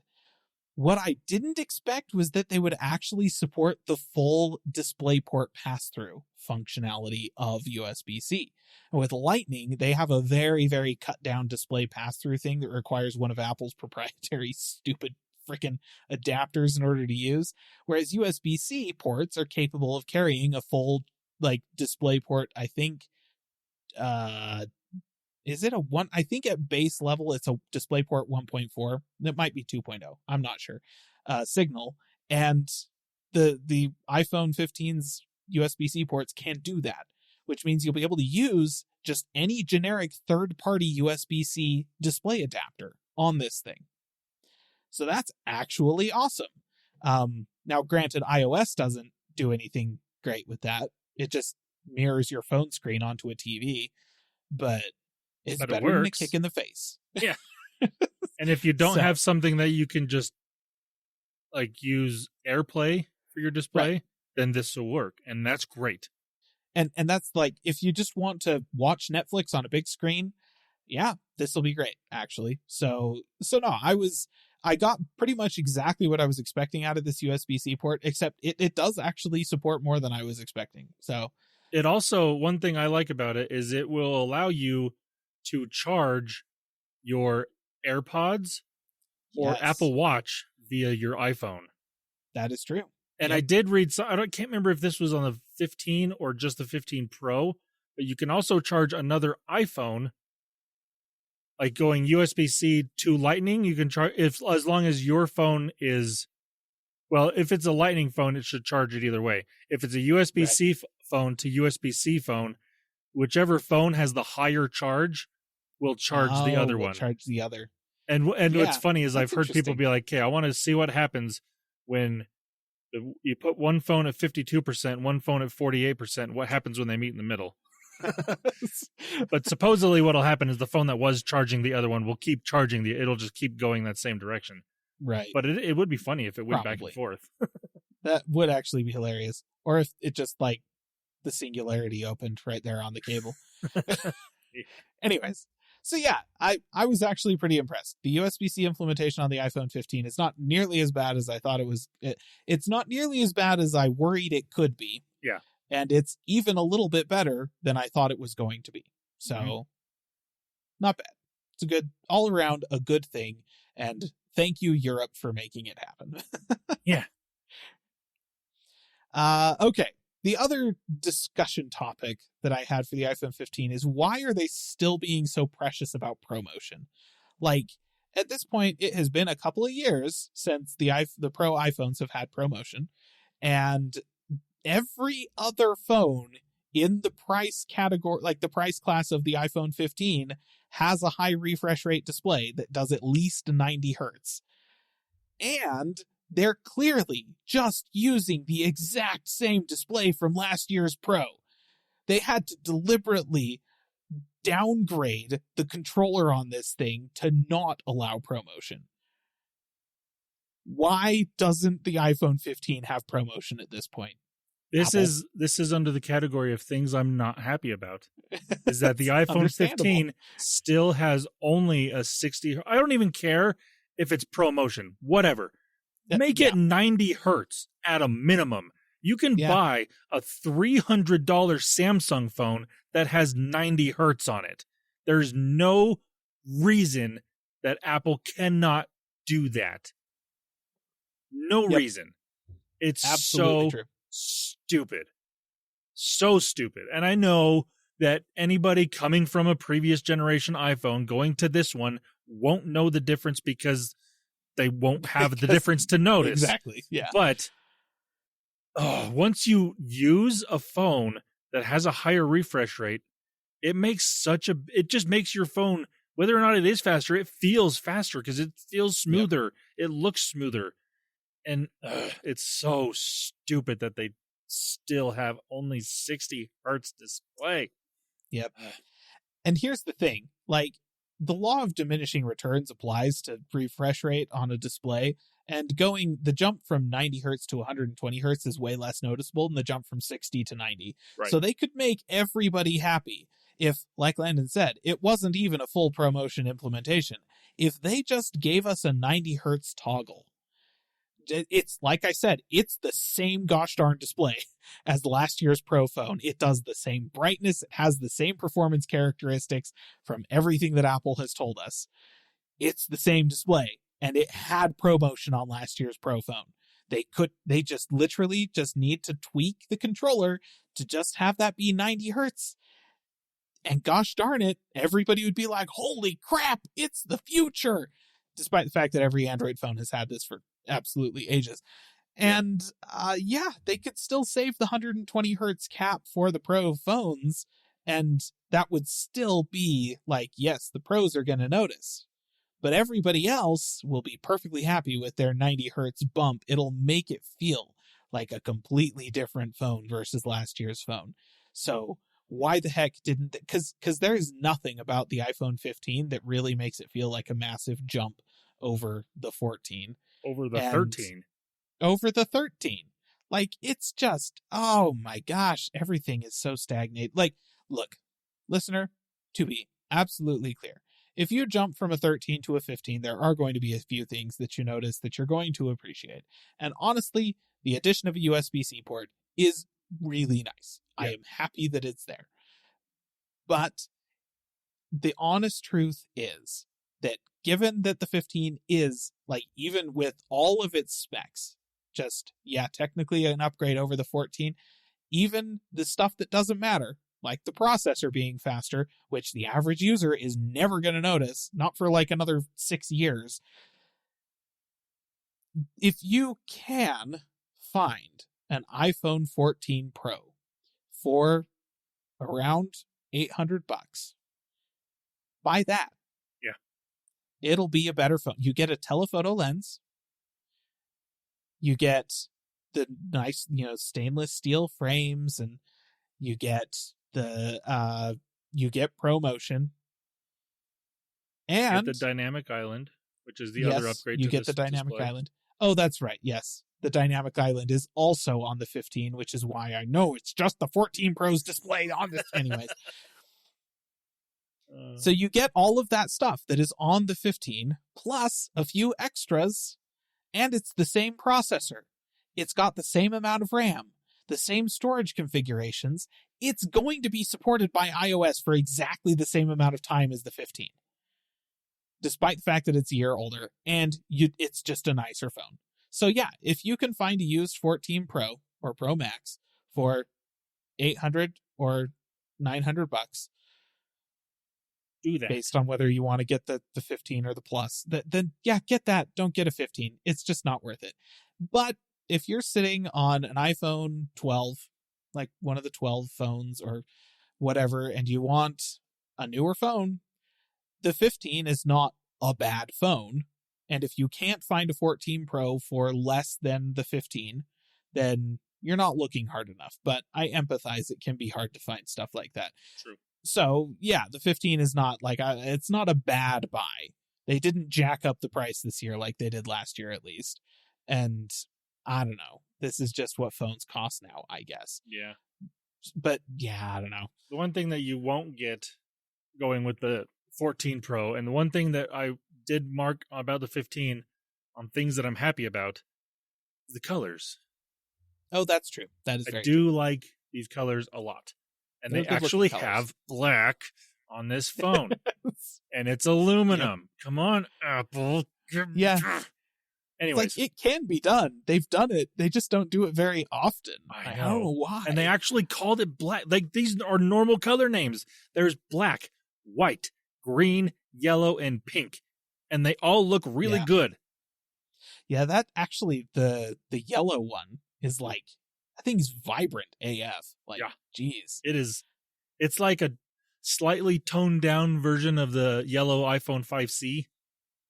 What I didn't expect was that they would actually support the full DisplayPort pass-through functionality of USB-C. And with Lightning, they have a very, very cut-down display pass-through thing that requires one of Apple's proprietary stupid freaking adapters in order to use, whereas USB-C ports are capable of carrying a full, like, DisplayPort. I think, is it a one? I think at base level, it's a DisplayPort 1.4. That might be 2.0. I'm not sure. Signal. And the iPhone 15's USB-C ports can do that, which means you'll be able to use just any generic third-party USB-C display adapter on this thing. So that's actually awesome. Now, granted, iOS doesn't do anything great with that. It just mirrors your phone screen onto a TV, but it's better than a kick in the face.
Yeah. And if you don't have something that you can just, like, use AirPlay for your display, right, then this will work. And that's great.
And that's, like, if you just want to watch Netflix on a big screen, yeah, this will be great, actually. So no, I got pretty much exactly what I was expecting out of this USB-C port, except it does actually support more than I was expecting. So
it also, one thing I like about it is it will allow you to charge your AirPods or Apple Watch via your iPhone.
That is true.
And I did read, can't remember if this was on the 15 or just the 15 Pro, but you can also charge another iPhone, like going USB-C to Lightning. You can charge, as long as your phone is, well, if it's a Lightning phone, it should charge it either way. If it's a USB-C phone to USB-C phone, whichever phone has the higher charge will charge the other one.
Charge the other.
And what's funny is I've heard people be like, okay, I want to see what happens when you put one phone at 52%, one phone at 48%. What happens when they meet in the middle? But supposedly what'll happen is the phone that was charging the other one will keep charging it'll just keep going that same direction.
Right.
But it would be funny if it went back and forth.
That would actually be hilarious. Or if it just, like, the singularity opened right there on the cable. Anyways. So yeah, I was actually pretty impressed. The USB-C implementation on the iPhone 15 is not nearly as bad as I thought it was. It's not nearly as bad as I worried it could be.
Yeah.
And it's even a little bit better than I thought it was going to be. So, not bad. It's all around a good thing. And thank you, Europe, for making it happen.
Yeah.
Okay. The other discussion topic that I had for the iPhone 15 is, why are they still being so precious about promotion? Like, at this point, it has been a couple of years since the Pro iPhones have had promotion, and every other phone in the price category, like the price class of the iPhone 15, has a high refresh rate display that does at least 90 hertz. And they're clearly just using the exact same display from last year's Pro. They had to deliberately downgrade the controller on this thing to not allow ProMotion. Why doesn't the iPhone 15 have ProMotion at this point?
This
Apple.
is under the category of things I'm not happy about. Is that the iPhone 15 still has only a 60? I don't even care if it's ProMotion, whatever. Make it 90 hertz at a minimum. You can buy a $300 Samsung phone that has 90 hertz on it. There's no reason that Apple cannot do that. No reason. It's absolutely so stupid. So stupid. And I know that anybody coming from a previous generation iPhone going to this one won't know the difference because they won't have the difference to notice.
Exactly. Yeah.
But once you use a phone that has a higher refresh rate, it just makes your phone, whether or not it is faster, it feels faster because it feels smoother. It looks smoother. And it's so stupid that they still have only 60 hertz display.
Yep. And here's the thing, like, the law of diminishing returns applies to refresh rate on a display, and the jump from 90 hertz to 120 hertz is way less noticeable than the jump from 60 to 90. Right. So they could make everybody happy if, like Landon said, it wasn't even a full ProMotion implementation. If they just gave us a 90 hertz toggle, it's, like I said, it's the same gosh darn display as last year's Pro phone. It does the same brightness. It has the same performance characteristics from everything that Apple has told us. It's the same display, and it had ProMotion on last year's Pro phone. They just literally just need to tweak the controller to just have that be 90 hertz. And gosh darn it, everybody would be like, holy crap, it's the future. Despite the fact that every Android phone has had this for absolutely ages. And they could still save the 120 hertz cap for the Pro phones, and that would still be like, yes, the pros are going to notice, but everybody else will be perfectly happy with their 90 hertz bump. It'll make it feel like a completely different phone versus last year's phone. So why the heck didn't because there's nothing about the iPhone 15 that really makes it feel like a massive jump over the 14.
Over the 13.
Over the 13. Like, it's just, oh my gosh, everything is so stagnated. Like, look, listener, to be absolutely clear, if you jump from a 13 to a 15, there are going to be a few things that you notice that you're going to appreciate. And honestly, the addition of a USB-C port is really nice. Yep. I am happy that it's there. But the honest truth is that given that the 15 is, like, even with all of its specs, just, technically an upgrade over the 14, even the stuff that doesn't matter, like the processor being faster, which the average user is never going to notice, not for like another 6 years. If you can find an iPhone 14 Pro for around $800, buy that. It'll be a better phone. You get a telephoto lens. You get the nice, stainless steel frames, and you get ProMotion. And
you get the dynamic island, which is the other upgrade.
You get the dynamic island. Oh, that's right. Yes. The dynamic island is also on the 15, which is why I know it's just the 14 Pro's display on this anyways. So you get all of that stuff that is on the 15, plus a few extras, and it's the same processor. It's got the same amount of RAM, the same storage configurations. It's going to be supported by iOS for exactly the same amount of time as the 15, despite the fact that it's a year older, and it's just a nicer phone. So if you can find a used 14 Pro or Pro Max for $800 or $900,
do that.
Based on whether you want to get the 15 or the Plus, then get that. Don't get a 15. It's just not worth it. But if you're sitting on an iPhone 12, like one of the 12 phones or whatever, and you want a newer phone, the 15 is not a bad phone. And if you can't find a 14 Pro for less than the 15, then you're not looking hard enough. But I empathize. It can be hard to find stuff like that.
True.
So, yeah, the 15 is not like, it's not a bad buy. They didn't jack up the price this year like they did last year, at least. And I don't know. This is just what phones cost now, I guess.
Yeah.
But yeah, I don't know.
The one thing that you won't get going with the 14 Pro, and the one thing that I did mark about the 15 on things that I'm happy about, is the colors.
Oh, that's true. That is
I
very
do like these colors a lot. And
They're
they
good-looking
actually
colors.
have black on this phone. And it's aluminum. Come on, Apple.
Yeah.
Anyways.
Like, it can be done. They've done it. They just don't do it very often.
I
I don't
know.
know why.
And they actually called it black. Like, these are normal color names. There's black, white, green, yellow, and pink. And they all look really good.
Yeah, that actually, the yellow one is like, I think it's vibrant AF. Like, geez.
It is. It's like a slightly toned down version of the yellow iPhone 5C.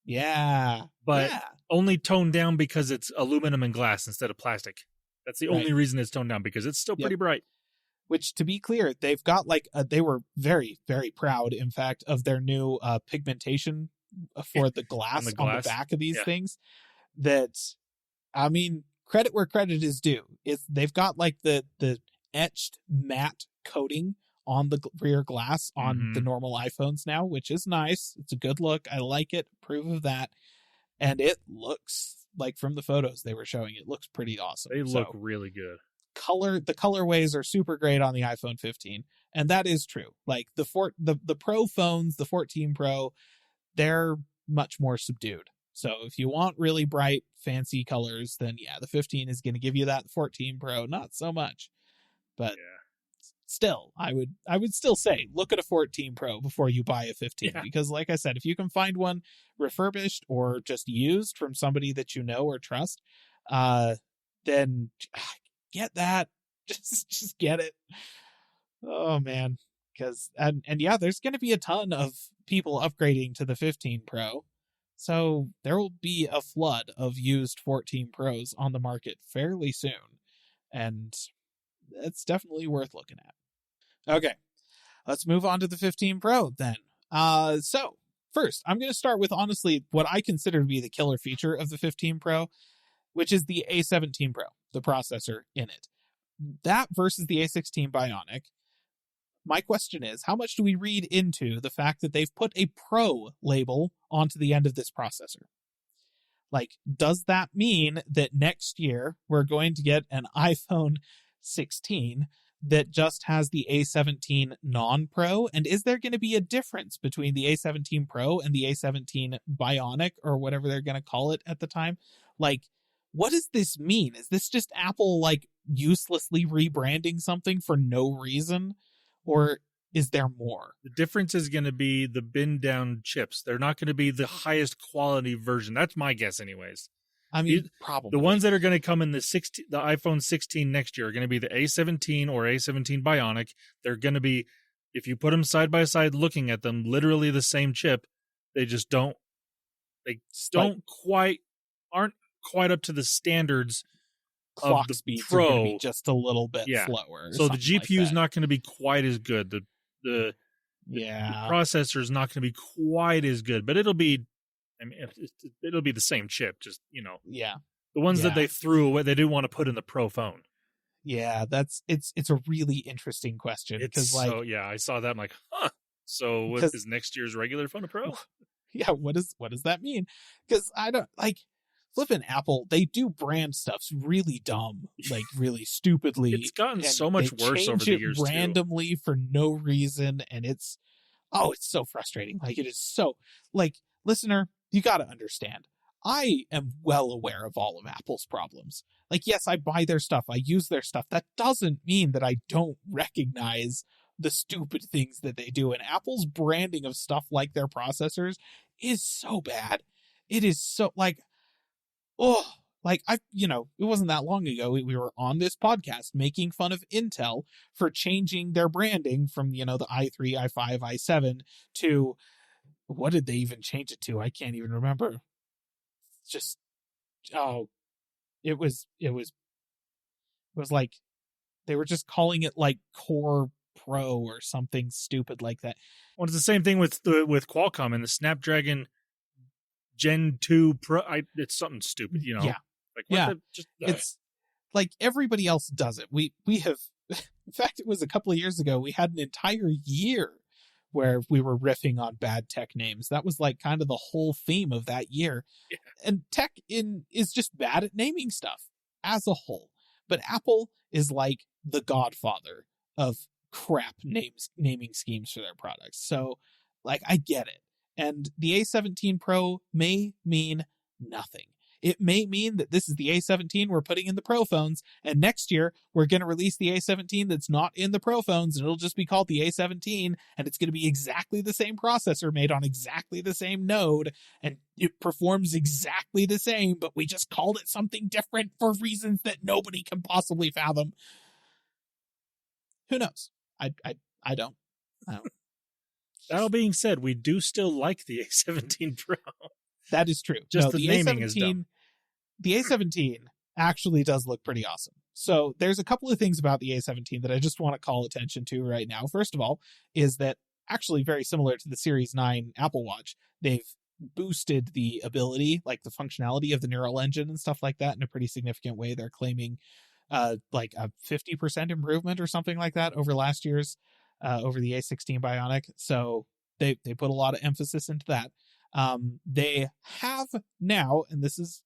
Yeah.
But only toned down because it's aluminum and glass instead of plastic. That's the only reason it's toned down, because it's still pretty bright.
Which, to be clear, they've got like, they were very, very proud, in fact, of their new pigmentation for the glass on the back of these things. That, I mean, credit where credit is due. They've got like the etched matte coating on the rear glass on the normal iPhones now, which is nice. It's a good look. I like it. Approve of that. And it looks like, from the photos they were showing, it looks pretty awesome.
They look really good.
The colorways are super great on the iPhone 15, and that is true. Like the Pro phones, the 14 Pro, they're much more subdued. So if you want really bright, fancy colors, then yeah, the 15 is going to give you that. The 14 Pro, not so much. But still, I would still say look at a 14 Pro before you buy a 15, because like I said, if you can find one refurbished or just used from somebody that you know or trust, then get that. Just get it. Oh man. Because and yeah, there's going to be a ton of people upgrading to the 15 Pro. So there will be a flood of used 14 Pros on the market fairly soon. And it's definitely worth looking at. Okay, let's move on to the 15 Pro then. So first, I'm going to start with, honestly, what I consider to be the killer feature of the 15 Pro, which is the A17 Pro, the processor in it. That versus the A16 Bionic. My question is, how much do we read into the fact that they've put a Pro label onto the end of this processor? Like, does that mean that next year we're going to get an iPhone 16 that just has the A17 non-Pro? And is there going to be a difference between the A17 Pro and the A17 Bionic, or whatever they're going to call it at the time? Like, what does this mean? Is this just Apple, like, uselessly rebranding something for no reason? Or is there more?
The difference is going to be the bin down chips. They're not going to be the highest quality version. That's my guess anyways.
I mean, probably.
The ones that are going to come in the iPhone 16 next year are going to be the A17 or A17 Bionic. They're going to be, if you put them side by side looking at them, literally the same chip. They just aren't quite up to the standards
clock
of the
speeds
Pro.
Are going to be just a little bit slower.
So the GPU is not going to be quite as good. The processor is not going to be quite as good, but it'll be the same chip. Just, the ones that they threw away, they didn't want to put in the Pro phone. Yeah,
it's a really interesting question.
I saw that. I'm like, huh. So what is next year's regular phone a Pro?
Yeah, what does that mean? Because I don't like. Flippin' Apple, they do brand stuff's really dumb, like really stupidly.
It's gotten so much worse over the years
randomly for no reason, and it's so frustrating. Like, it is so, like, listener, you got to understand. I am well aware of all of Apple's problems. Like, yes, I buy their stuff, I use their stuff. That doesn't mean that I don't recognize the stupid things that they do. And Apple's branding of stuff like their processors is so bad. It is so, like, it wasn't that long ago we were on this podcast making fun of Intel for changing their branding from, the i3, i5, i7 to, what did they even change it to? I can't even remember. just, oh, it was like they were just calling it like Core Pro or something stupid like that.
Well, it's the same thing with Qualcomm and the Snapdragon Gen 2 Pro. It's something stupid, you know.
Yeah.
Like what
Yeah.
just
It's like everybody else does it. We have, in fact, it was a couple of years ago, we had an entire year where we were riffing on bad tech names. That was like kind of the whole theme of that year.
Yeah.
And tech is just bad at naming stuff as a whole. But Apple is like the godfather of crap naming schemes for their products. So like I get it. And the A17 Pro may mean nothing. It may mean that this is the A17 we're putting in the Pro phones, and next year we're going to release the A17 that's not in the Pro phones, and it'll just be called the A17, and it's going to be exactly the same processor made on exactly the same node, and it performs exactly the same, but we just called it something different for reasons that nobody can possibly fathom. Who knows? I don't.
That all being said, we do still like the A17 Pro.
That is true.
Just
no,
the naming is dumb.
The A17 actually does look pretty awesome. So there's a couple of things about the A17 that I just want to call attention to right now. First of all, is that actually very similar to the Series 9 Apple Watch, they've boosted the ability, like the functionality of the neural engine and stuff like that in a pretty significant way. They're claiming like a 50% improvement or something like that over last year's, over the A16 Bionic. So they put a lot of emphasis into that. They have now, and this is,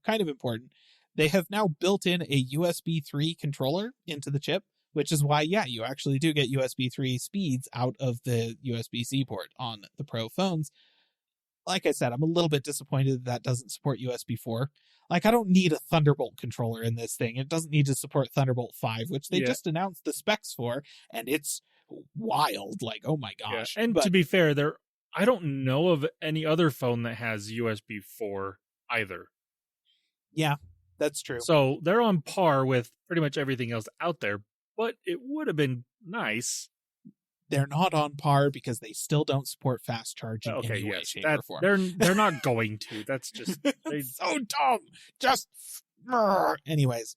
kind of important, they have now built in a USB 3 controller into the chip, which is why, you actually do get USB 3 speeds out of the USB-C port on the Pro phones. Like I said, I'm a little bit disappointed that doesn't support USB 4. Like, I don't need a Thunderbolt controller in this thing. It doesn't need to support Thunderbolt 5, which they just announced the specs for, and it's wild. Like, oh my gosh.
Yeah. And to be fair, I don't know of any other phone that has USB 4 either.
Yeah, that's true.
So they're on par with pretty much everything else out there, but it would have been nice.
They're not on par because they still don't support fast charging any way, shape, or form.
They're not going to. That's just
so dumb. Just anyways.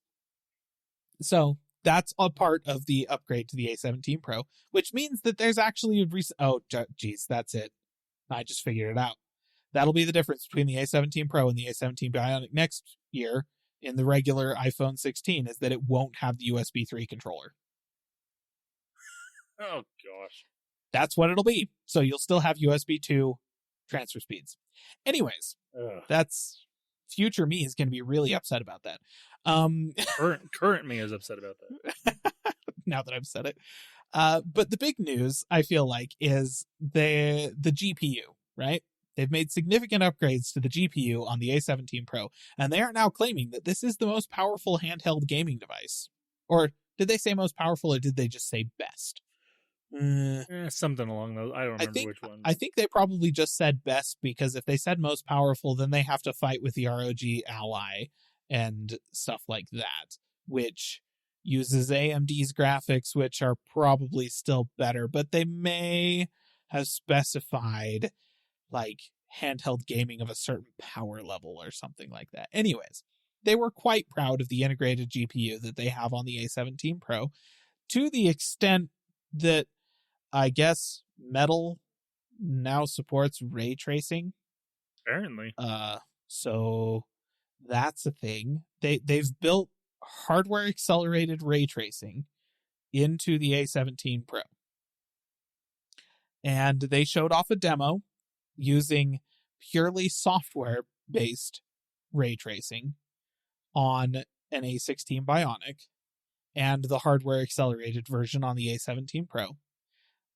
So that's a part of the upgrade to the A17 Pro, which means that there's actually a that's it. I just figured it out. That'll be the difference between the A17 Pro and the A17 Bionic next year in the regular iPhone 16 is that it won't have the USB 3 controller.
Oh, gosh.
That's what it'll be. So you'll still have USB 2 transfer speeds. Anyways, that's future me is going to be really upset about that.
Current me is upset about that.
Now that I've said it. But the big news, I feel like, is the GPU, right? They've made significant upgrades to the GPU on the A17 Pro, and they are now claiming that this is the most powerful handheld gaming device. Or did they say most powerful, or did they just say best?
Something along those. I don't remember which one.
I think they probably just said best, because if they said most powerful, then they have to fight with the ROG Ally and stuff like that, which uses AMD's graphics, which are probably still better, but they may have specified like handheld gaming of a certain power level or something like that. Anyways, they were quite proud of the integrated GPU that they have on the A17 Pro, to the extent that I guess Metal now supports ray tracing.
Apparently.
So that's a thing. They've built hardware accelerated ray tracing into the A17 Pro. And they showed off a demo using purely software based ray tracing on an A16 Bionic and the hardware accelerated version on the A17 Pro.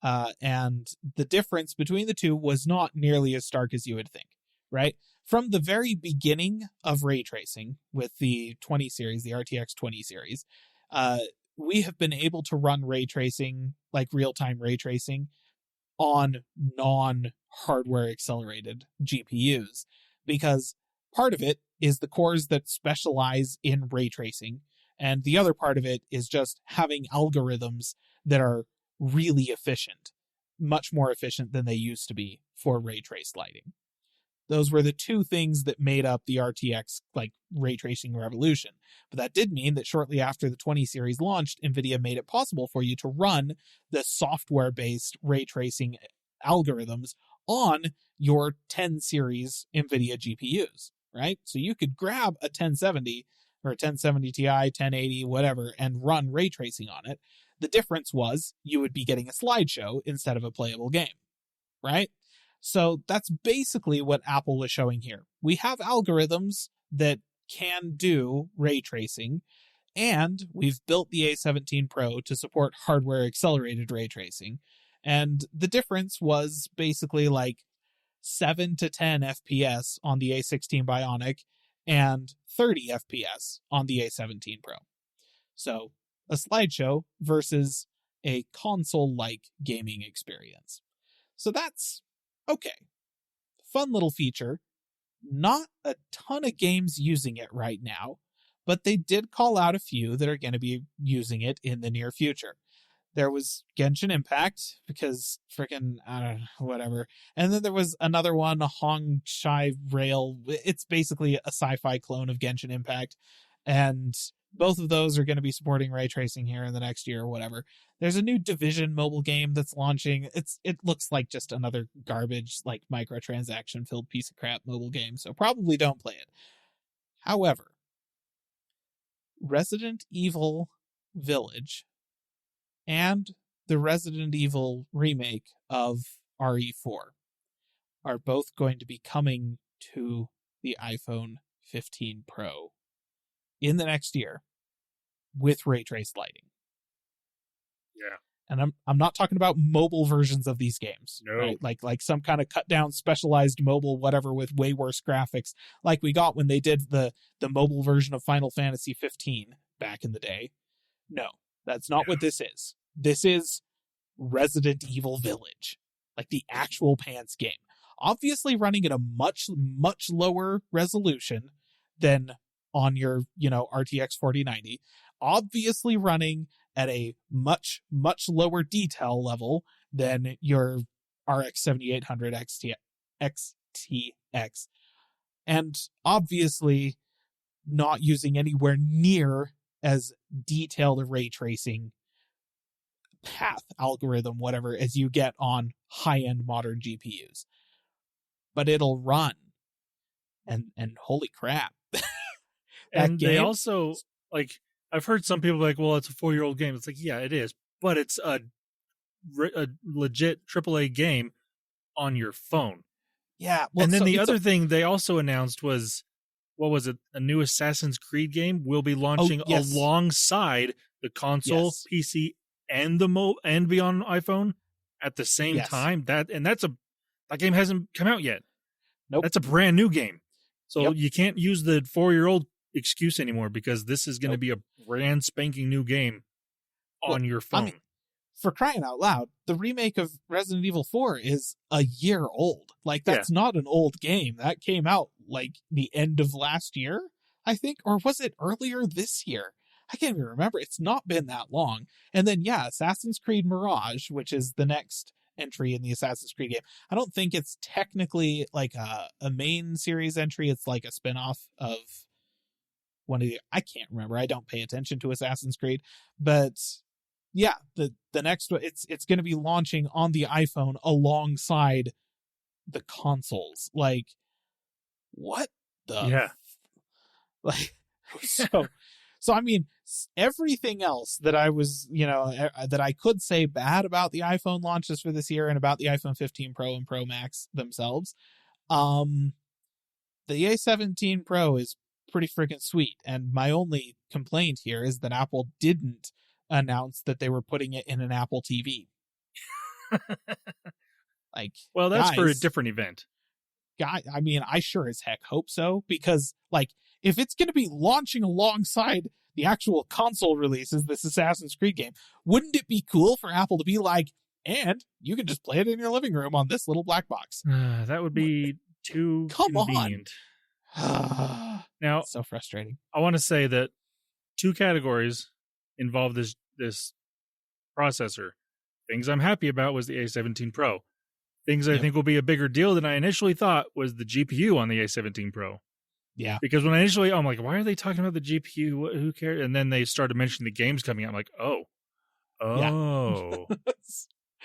And the difference between the two was not nearly as stark as you would think, right? From the very beginning of ray tracing with the 20 series, the RTX 20 series, we have been able to run ray tracing, like real-time ray tracing, on non-hardware accelerated GPUs, because part of it is the cores that specialize in ray tracing, and the other part of it is just having algorithms that are really efficient, much more efficient than they used to be for ray trace lighting. Those were the two things that made up the RTX like ray tracing revolution. But that did mean that shortly after the 20 series launched, NVIDIA made it possible for you to run the software-based ray tracing algorithms on your 10 series NVIDIA GPUs, right? So you could grab a 1070 or a 1070 Ti, 1080, whatever, and run ray tracing on it. The difference was you would be getting a slideshow instead of a playable game, right? So that's basically what Apple was showing here. We have algorithms that can do ray tracing, and we've built the A17 Pro to support hardware accelerated ray tracing. And the difference was basically like 7 to 10 FPS on the A16 Bionic and 30 FPS on the A17 Pro. So a slideshow versus a console-like gaming experience. So that's okay. Fun little feature. Not a ton of games using it right now, but they did call out a few that are going to be using it in the near future. There was Genshin Impact, because freaking, I don't know, whatever. And then there was another one, Hong Shai Rail. It's basically a sci-fi clone of Genshin Impact. And both of those are going to be supporting ray tracing here in the next year or whatever. There's a new Division mobile game that's launching. It looks like just another garbage, like microtransaction-filled piece of crap mobile game, so probably don't play it. However, Resident Evil Village and the Resident Evil remake of RE4 are both going to be coming to the iPhone 15 Pro in the next year with ray traced lighting.
Yeah.
And I'm not talking about mobile versions of these games.
No.
Right? Like some kind of cut down specialized mobile whatever with way worse graphics like we got when they did the mobile version of Final Fantasy 15 back in the day. No, that's not what this is. This is Resident Evil Village, like the actual pants game. Obviously running at a much, much lower resolution than on your, RTX 4090. Obviously running at a much, much lower detail level than your RX 7800 XTX. And obviously not using anywhere near as detailed a ray tracing path algorithm, whatever, as you get on high-end modern GPUs. But it'll run. And holy crap.
And they also, like, I've heard some people like, well, it's a 4-year-old game. It's like, yeah, it is. But it's a legit AAA game on your phone.
Yeah. Well,
and then the other thing they also announced was, what was it? A new Assassin's Creed game will be launching alongside the console, PC, and and be on iPhone at the same time. That game hasn't come out yet.
Nope.
That's a brand new game. So you can't use the 4-year-old excuse anymore, because this is going to be a brand spanking new game on your phone.
I mean, for crying out loud, the remake of Resident Evil 4 is a year old. Like, that's not an old game. That came out like the end of last year, I think, or was it earlier this year? I can't even remember. It's not been that long. And then, Assassin's Creed Mirage, which is the next entry in the Assassin's Creed game. I don't think it's technically like a main series entry. It's like a spinoff of one of the, I can't remember. I don't pay attention to Assassin's Creed, but the next one, it's going to be launching on the iPhone alongside the consoles. Like, what the like, so I mean, everything else that I was, that I could say bad about the iPhone launches for this year and about the iPhone 15 Pro and Pro Max themselves, the A17 Pro is pretty freaking sweet. And my only complaint here is that Apple didn't announce that they were putting it in an Apple TV. Like,
well, that's for a different event.
I mean, I sure as heck hope so, because like, if it's going to be launching alongside the actual console releases, this Assassin's Creed game, wouldn't it be cool for Apple to be like, and you can just play it in your living room on this little black box?
That would be too convenient. Now,
so frustrating.
I want to say that 2 categories involve this processor. Things I'm happy about was the A17 Pro. things I
Yep.
think will be a bigger deal than I initially thought was the GPU on the A17 Pro.
Yeah.
Because when I'm like, why are they talking about the GPU? Who cares? And then they started mentioning the games coming out. I'm like, oh.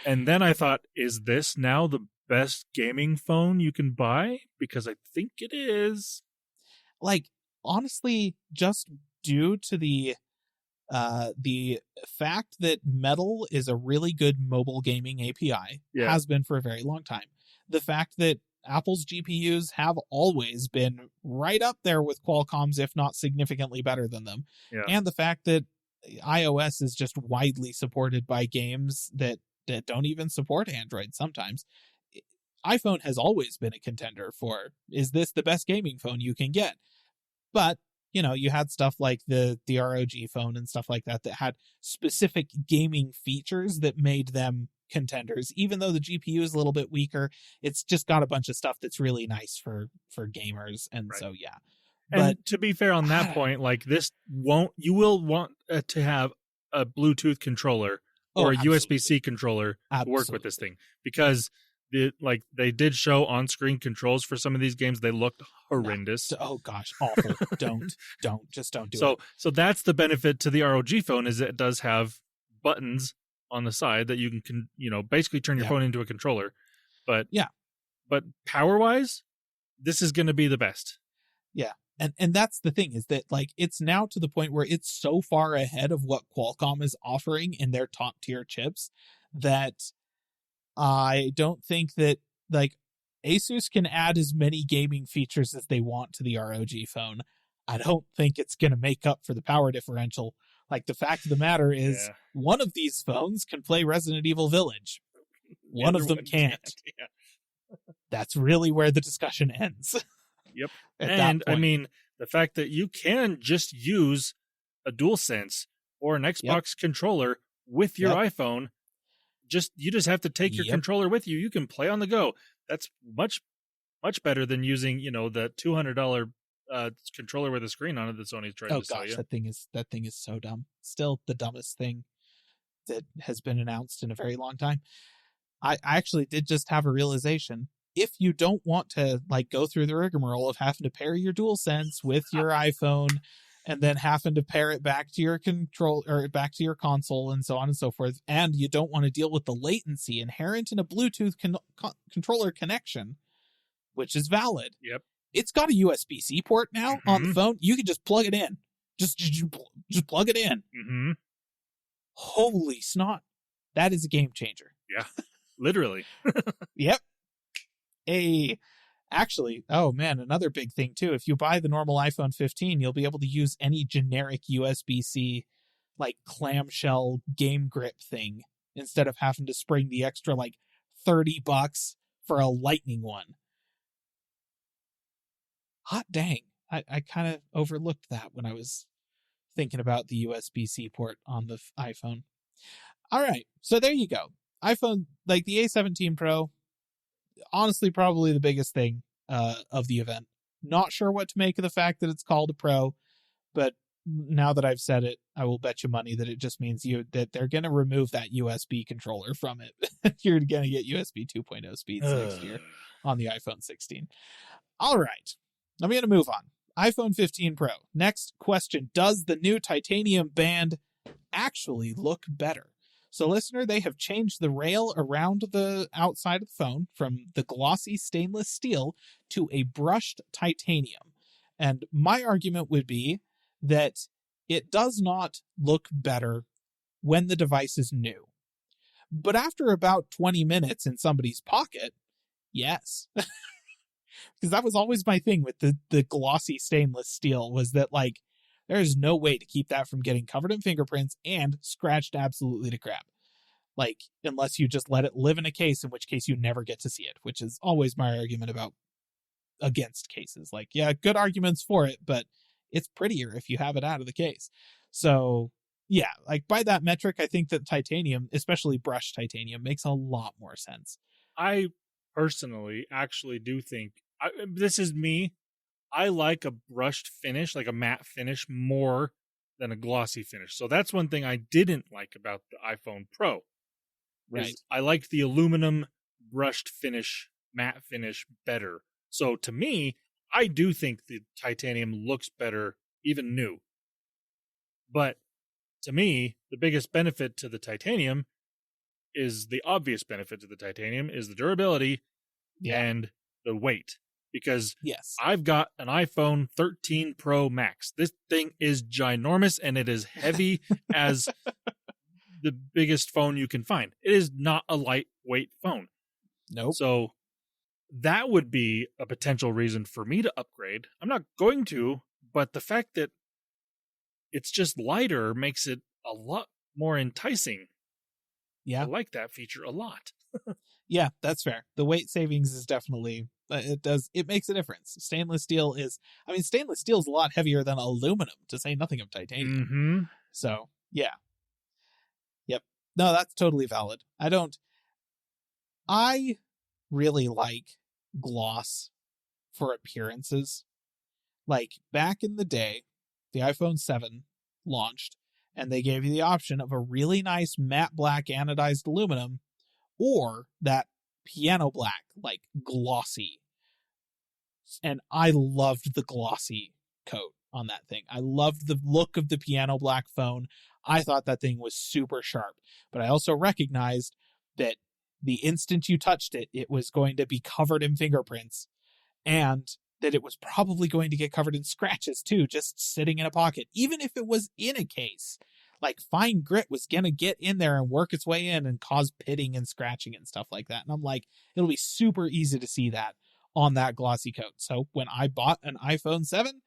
And then I thought, is this now the best gaming phone you can buy? Because I think it is.
Like, honestly, just due to the fact that Metal is a really good mobile gaming API, has been for a very long time. The fact that Apple's GPUs have always been right up there with Qualcomm's, if not significantly better than them.
Yeah.
And the fact that iOS is just widely supported by games that don't even support Android sometimes. iPhone has always been a contender for, is this the best gaming phone you can get? But, you know, you had stuff like the ROG phone and stuff like that had specific gaming features that made them contenders. Even though the GPU is a little bit weaker, it's just got a bunch of stuff that's really nice for gamers. And so, yeah.
And
but
to be fair on that point, like you will want to have a Bluetooth controller or a USB-C controller to work with this thing, because they did show on-screen controls for some of these games. They looked horrendous.
No. Oh gosh, awful. don't do it.
So that's the benefit to the ROG phone, is it does have buttons on the side that you can basically turn your phone into a controller. But power-wise, this is going to be the best.
Yeah. And that's the thing, is that like it's now to the point where it's so far ahead of what Qualcomm is offering in their top tier chips that I don't think that like Asus can add as many gaming features as they want to the ROG phone. I don't think it's going to make up for the power differential. Like, the fact of the matter is one of these phones can play Resident Evil Village. One of them can't. Yeah. That's really where the discussion ends.
Yep. And I mean, the fact that you can just use a DualSense or an Xbox controller with your iPhone, you just have to take your controller with you. You can play on the go. That's much, much better than using, the $200 controller with a screen on it that Sony's trying to sell you.
That thing is so dumb. Still the dumbest thing that has been announced in a very long time. I actually did just have a realization. If you don't want to like go through the rigmarole of having to pair your DualSense with your iPhone and then having to pair it back to your back to your console and so on and so forth, and you don't want to deal with the latency inherent in a Bluetooth controller connection, which is valid.
Yep.
It's got a USB-C port now on the phone. You can just plug it in. Just plug it in.
Mm-hmm.
Holy snot. That is a game changer.
Yeah, literally.
Yep. Actually, oh man, another big thing too. If you buy the normal iPhone 15, you'll be able to use any generic USB-C like clamshell game grip thing instead of having to spring the extra like $30 for a lightning one. Hot dang. I kind of overlooked that when I was thinking about the USB-C port on the iPhone. All right. So there you go. iPhone, like the A17 Pro, honestly, probably the biggest thing of the event. Not sure what to make of the fact that it's called a Pro, but now that I've said it, I will bet you money that it just means that they're going to remove that USB controller from it. You're going to get USB 2.0 speeds next year on the iPhone 16. All right. I'm going to move on. iPhone 15 Pro. Next question. Does the new titanium band actually look better? So, listener, they have changed the rail around the outside of the phone from the glossy stainless steel to a brushed titanium. And my argument would be that it does not look better when the device is new. But after about 20 minutes in somebody's pocket, yes. Because that was always my thing with the glossy stainless steel, was that, like, there's no way to keep that from getting covered in fingerprints and scratched absolutely to crap. Like, unless you just let it live in a case, in which case you never get to see it, which is always my argument against cases. Like, yeah, good arguments for it, but it's prettier if you have it out of the case. So, yeah, like by that metric, I think that titanium, especially brushed titanium, makes a lot more sense.
I personally actually do think, this is me, I like a brushed finish, like a matte finish, more than a glossy finish. So that's one thing I didn't like about the iPhone Pro.
Right.
I liked the aluminum brushed finish, matte finish better. So to me, I do think the titanium looks better, even new. But to me, the biggest benefit to the titanium is the obvious benefit to the titanium is the durability and the weight. Because I've got an iPhone 13 Pro Max. This thing is ginormous and it is heavy as the biggest phone you can find. It is not a lightweight phone.
Nope.
So that would be a potential reason for me to upgrade. I'm not going to, but the fact that it's just lighter makes it a lot more enticing.
Yeah.
I like that feature a lot.
Yeah, that's fair. The weight savings is definitely, it makes a difference. Stainless steel is a lot heavier than aluminum, to say nothing of titanium.
Mm-hmm.
So, yeah. Yep. No, that's totally valid. I really like gloss for appearances. Like, back in the day, the iPhone 7 launched, and they gave you the option of a really nice matte black anodized aluminum or that piano black, like glossy. And I loved the glossy coat on that thing. I loved the look of the piano black phone. I thought that thing was super sharp. But I also recognized that the instant you touched it, it was going to be covered in fingerprints, and that it was probably going to get covered in scratches too, just sitting in a pocket. Even if it was in a case, like fine grit was going to get in there and work its way in and cause pitting and scratching and stuff like that. And I'm like, it'll be super easy to see that on that glossy coat. So when I bought an iPhone 7,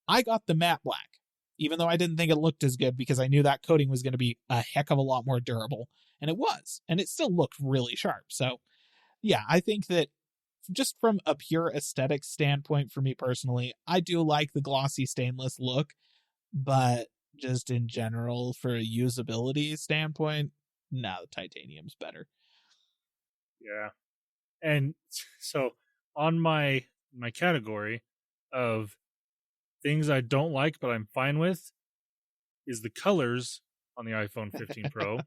I got the matte black, even though I didn't think it looked as good because I knew that coating was going to be a heck of a lot more durable. And it was, and it still looked really sharp. So yeah, I think that just from a pure aesthetic standpoint for me personally, I do like the glossy stainless look, but just in general for a usability standpoint, no, the titanium's better.
Yeah. And so on my category of things I don't like but I'm fine with is the colors on the iPhone 15 Pro.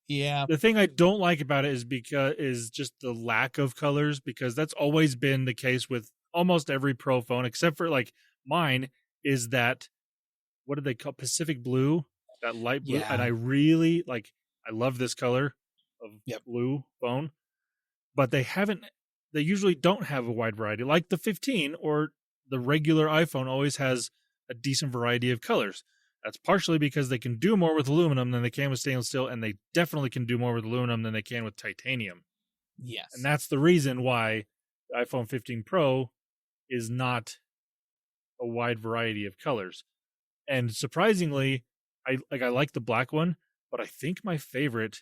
Yeah.
The thing I don't like about it is just the lack of colors, because that's always been the case with almost every Pro phone, except for like mine is that, what do they call, Pacific blue, that light blue.
Yeah.
And I love this color of blue phone, but they usually don't have a wide variety. Like the 15 or the regular iPhone always has a decent variety of colors. That's partially because they can do more with aluminum than they can with stainless steel, and they definitely can do more with aluminum than they can with titanium.
Yes.
And that's the reason why the iPhone 15 Pro is not a wide variety of colors. And surprisingly, I like the black one, but I think my favorite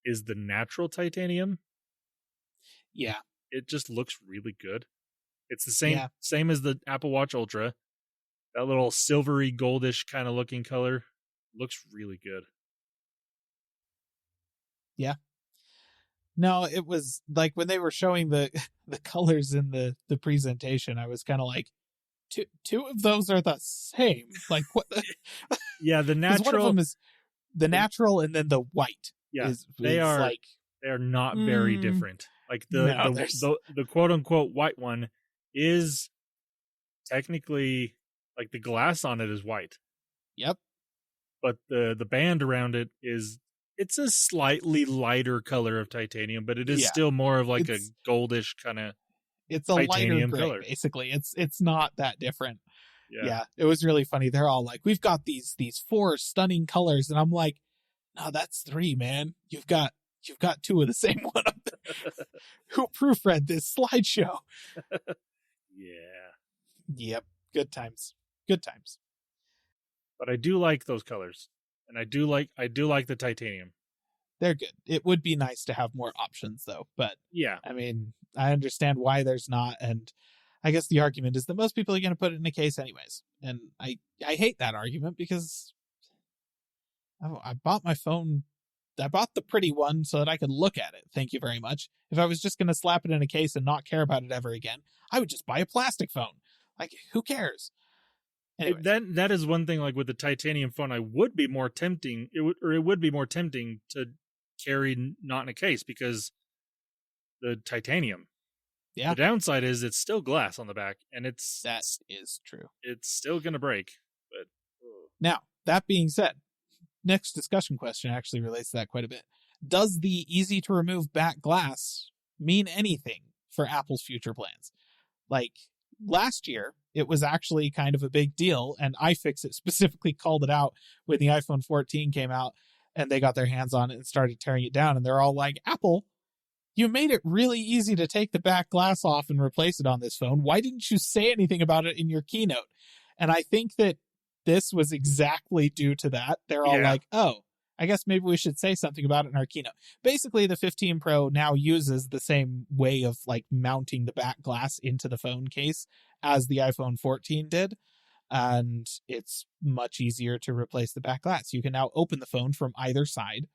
is the natural titanium.
Yeah.
It just looks really good. It's the same as the Apple Watch Ultra. That little silvery goldish kind of looking color looks really good.
Yeah. No, it was like when they were showing the colors in the presentation, I was kind of like, two of those are the same. Like what?
Yeah, the natural.
One of them is the natural, and then the white.
Yeah, they are not very different. Like the quote unquote white one is technically, like, the glass on it is white.
Yep.
But the band around it it's a slightly lighter color of titanium, but it is still more of like a goldish kind of.
It's a lighter gray, color. Basically. It's not that different. Yeah. It was really funny. They're all like, we've got these 4 stunning colors, and I'm like, no, that's 3, man. You've got 2 of the same one. Who proofread this slideshow?
Yeah.
Yep. Good times.
But I do like those colors, and I do like the titanium.
They're good. It would be nice to have more options, though. But
yeah,
I mean, I understand why there's not, and I guess the argument is that most people are going to put it in a case anyways. And I hate that argument because I bought my phone. I bought the pretty one so that I could look at it. Thank you very much. If I was just going to slap it in a case and not care about it ever again, I would just buy a plastic phone. Like, who cares? Anyways.
That is one thing. Like with the titanium phone, it would be more tempting to carry not in a case, because the titanium.
Yeah.
The downside is it's still glass on the back, and
That is true.
it's still going to break. But
Now, that being said, next discussion question actually relates to that quite a bit. Does the easy to remove back glass mean anything for Apple's future plans? Like last year, it was actually kind of a big deal, and iFixit specifically called it out when the iPhone 14 came out and they got their hands on it and started tearing it down. And they're all like, Apple, you made it really easy to take the back glass off and replace it on this phone. Why didn't you say anything about it in your keynote? And I think that this was exactly due to that. They're all like, oh, I guess maybe we should say something about it in our keynote. Basically, the 15 Pro now uses the same way of like mounting the back glass into the phone case as the iPhone 14 did. And it's much easier to replace the back glass. You can now open the phone from either side.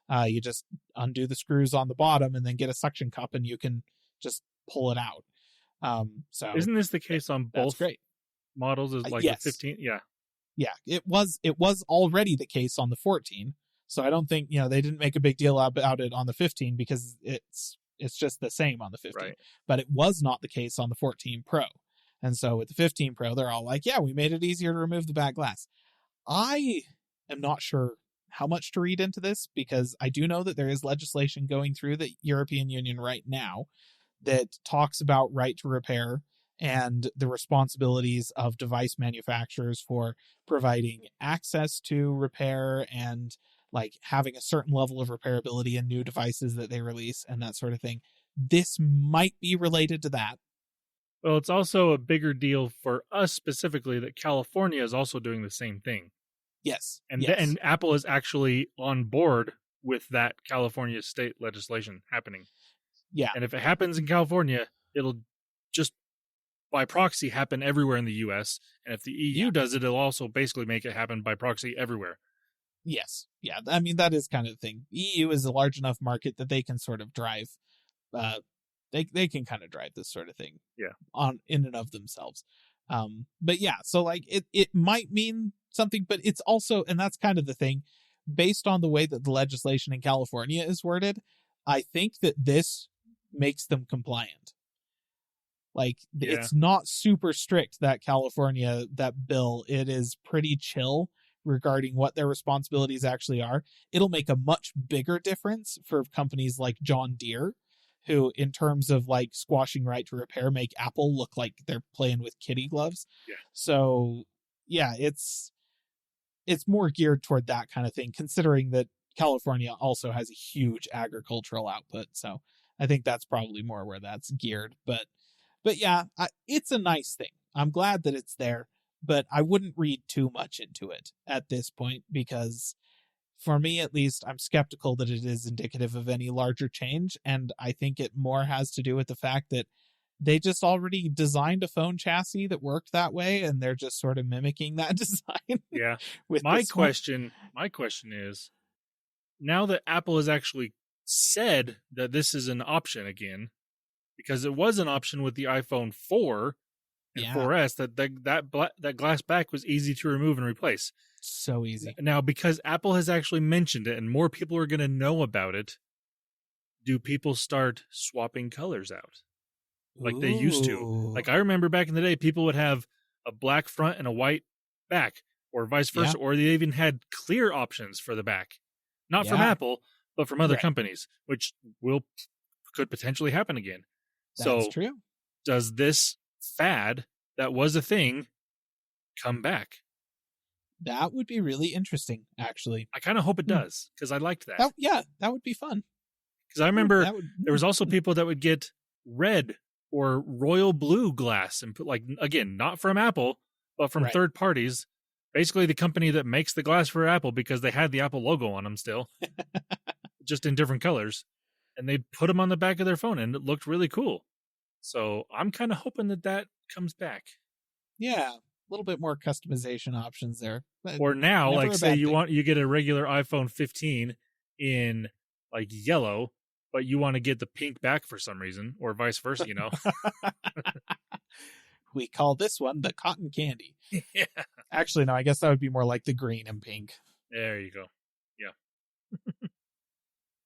You just undo the screws on the bottom and then get a suction cup and you can just pull it out. So
isn't this the case on both
great
models? Is like
yes.
the 15?
Yeah, it was already the case on the 14. So I don't think, they didn't make a big deal about it on the 15 because it's just the same on the 15.
Right.
But it was not the case on the 14 Pro. And so with the 15 Pro, they're all like, yeah, we made it easier to remove the back glass. I am not sure how much to read into this because I do know that there is legislation going through the European Union right now that talks about right to repair and the responsibilities of device manufacturers for providing access to repair and like having a certain level of repairability in new devices that they release and that sort of thing. This might be related to that.
Well, it's also a bigger deal for us specifically that California is also doing the same thing.
Yes.
And Apple is actually on board with that California state legislation happening.
Yeah.
And if it happens in California, it'll just by proxy happen everywhere in the US. And if the EU does it, it'll also basically make it happen by proxy everywhere.
Yes. Yeah. I mean, that is kind of the thing. EU is a large enough market that they can sort of drive, they can kind of drive this sort of thing on in and of themselves. But yeah, so like it might mean something, but it's also, and that's kind of the thing, based on the way that the legislation in California is worded, I think that this makes them compliant. Like it's not super strict, that California, that bill. It is pretty chill regarding what their responsibilities actually are. It'll make a much bigger difference for companies like John Deere, who in terms of like squashing right to repair, make Apple look like they're playing with kitty gloves.
Yeah.
So yeah, it's more geared toward that kind of thing, considering that California also has a huge agricultural output. So I think that's probably more where that's geared. But yeah, it's a nice thing. I'm glad that it's there, but I wouldn't read too much into it at this point because for me, at least, I'm skeptical that it is indicative of any larger change. And I think it more has to do with the fact that they just already designed a phone chassis that worked that way. And they're just sort of mimicking that design.
Yeah.
With
my question is, now that Apple has actually said that this is an option again, because it was an option with the iPhone 4 and 4S, that glass back was easy to remove and replace.
So easy. Now,
because Apple has actually mentioned it and more people are going to know about it, do people start swapping colors out like they used to? Like I remember back in the day, people would have a black front and a white back or vice versa, or they even had clear options for the back. Not from Apple, but from other companies, which could potentially happen again.
That's true.
Does this fad that was a thing come back?
That would be really interesting, actually.
I kind of hope it does, because I liked that.
That would be fun.
Because I remember there was also people that would get red or royal blue glass and put, like, again, not from Apple, but from third parties. Basically, the company that makes the glass for Apple, because they had the Apple logo on them still, just in different colors. And they'd put them on the back of their phone, and it looked really cool. So I'm kind of hoping that comes back.
Yeah, a little bit more customization options there.
Or now, like say you get a regular iPhone 15 in like yellow, but you want to get the pink back for some reason, or vice versa,
We call this one the cotton candy.
Yeah.
Actually, no, I guess that would be more like the green and pink.
There you go. Yeah.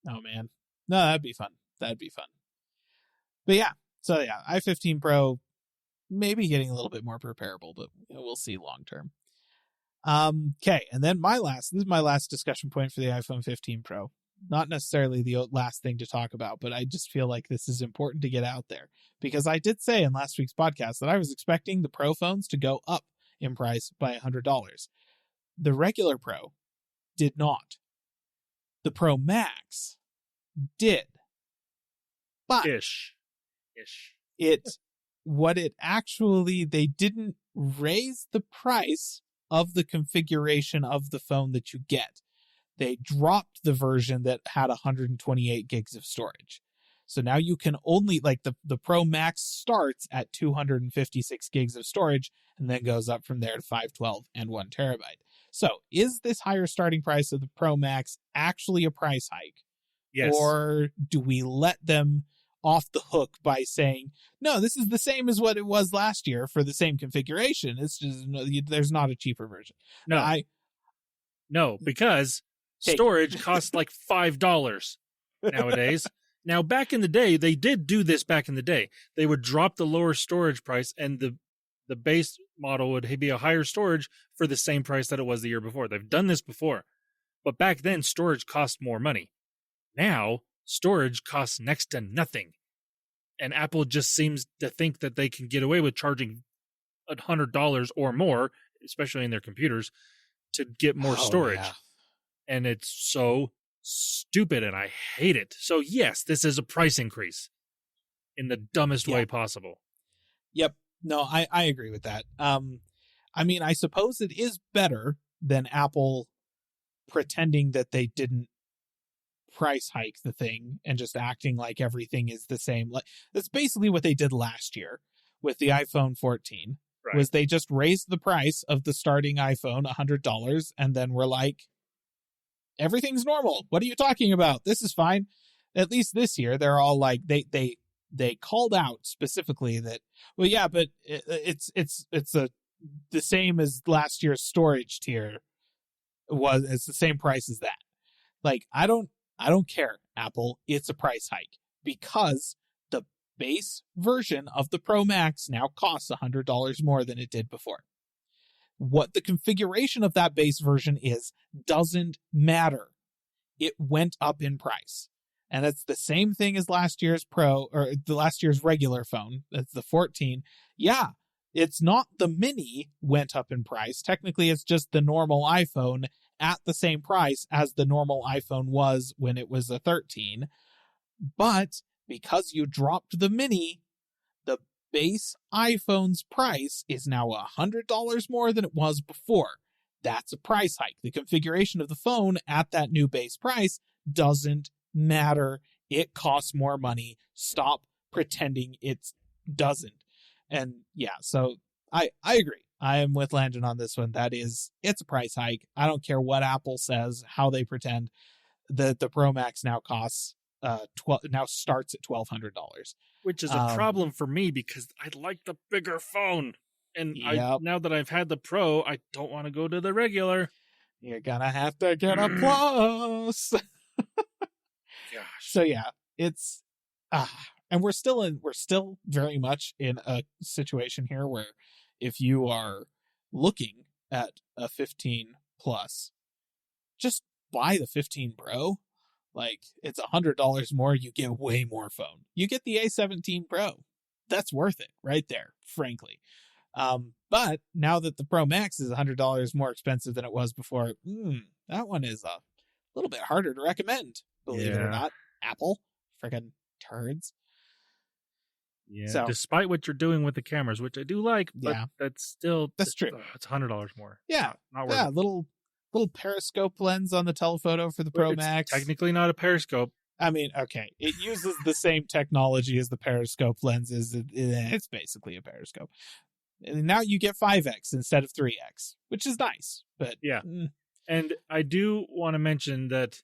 Oh, man. No, that'd be fun. But yeah, so yeah, i15 Pro maybe getting a little bit more preparable, but we'll see long term. Okay, and then this is my last discussion point for the iPhone 15 Pro. Not necessarily the last thing to talk about, but I just feel like this is important to get out there because I did say in last week's podcast that I was expecting the Pro phones to go up in price by $100. The regular Pro did not. The Pro Max did. But
Ish.
they didn't raise the price of the configuration of the phone that you get. They dropped the version that had 128 gigs of storage. So now you can only, like, the Pro Max starts at 256 gigs of storage and then goes up from there to 512 and 1 terabyte. So is this higher starting price of the Pro Max actually a price hike?
Yes.
Or do we let them off the hook by saying, no, this is the same as what it was last year for the same configuration. It's just, there's not a cheaper version.
No, because storage costs like $5 nowadays. Now, back in the day, they did do this back in the day. They would drop the lower storage price and the base model would be a higher storage for the same price that it was the year before. They've done this before. But back then, storage cost more money. Now, storage costs next to nothing. And Apple just seems to think that they can get away with charging $100 or more, especially in their computers, to get more storage. Yeah. And it's so stupid, and I hate it. So, yes, this is a price increase in the dumbest way possible.
Yep. No, I agree with that. I mean, I suppose it is better than Apple pretending that they didn't price hike the thing and just acting like everything is the same. Like, that's basically what they did last year with the iPhone 14. Right. Was they just raised the price of the starting iPhone $100 and then were like, everything's normal. What are you talking about? This is fine. At least this year, they're all like, they called out specifically that, well, yeah, but it's the same as last year's storage tier it's the same price as that. Like, I don't care, Apple. It's a price hike because the base version of the Pro Max now costs $100 more than it did before. What the configuration of that base version is doesn't matter. It went up in price. And it's the same thing as last year's Pro, or the last year's regular phone. That's the 14. Yeah, it's not the mini went up in price. Technically, it's just the normal iPhone at the same price as the normal iPhone was when it was a 13. But because you dropped the mini, the base iPhone's price is now $100 more than it was before. That's a price hike. The configuration of the phone at that new base price doesn't matter. It costs more money. Stop pretending it doesn't. And yeah, so I agree. I am with Landon on this one. It's a price hike. I don't care what Apple says, how they pretend. The Pro Max now costs now starts at $1,200,
which is a problem for me because I like the bigger phone, and now that I've had the Pro, I don't want to go to the regular.
You're gonna have to get a Plus.
Gosh.
So yeah, it's and we're still very much in a situation here where if you are looking at a 15 Plus, just buy the 15 Pro. Like, it's $100 more. You get way more phone. You get the A17 Pro. That's worth it right there, frankly. But now that the Pro Max is $100 more expensive than it was before, that one is a little bit harder to recommend, believe it or not. Apple, freaking turds.
Yeah, so, despite what you're doing with the cameras, which I do like, but that's true. It's $100 more.
Yeah,
not worth it.
Little periscope lens on the telephoto for the Pro Max.
Technically not a periscope.
I mean, okay, it uses the same technology as the periscope lenses. It's basically a periscope. And now you get 5x instead of 3x, which is nice. But
yeah, and I do want to mention that,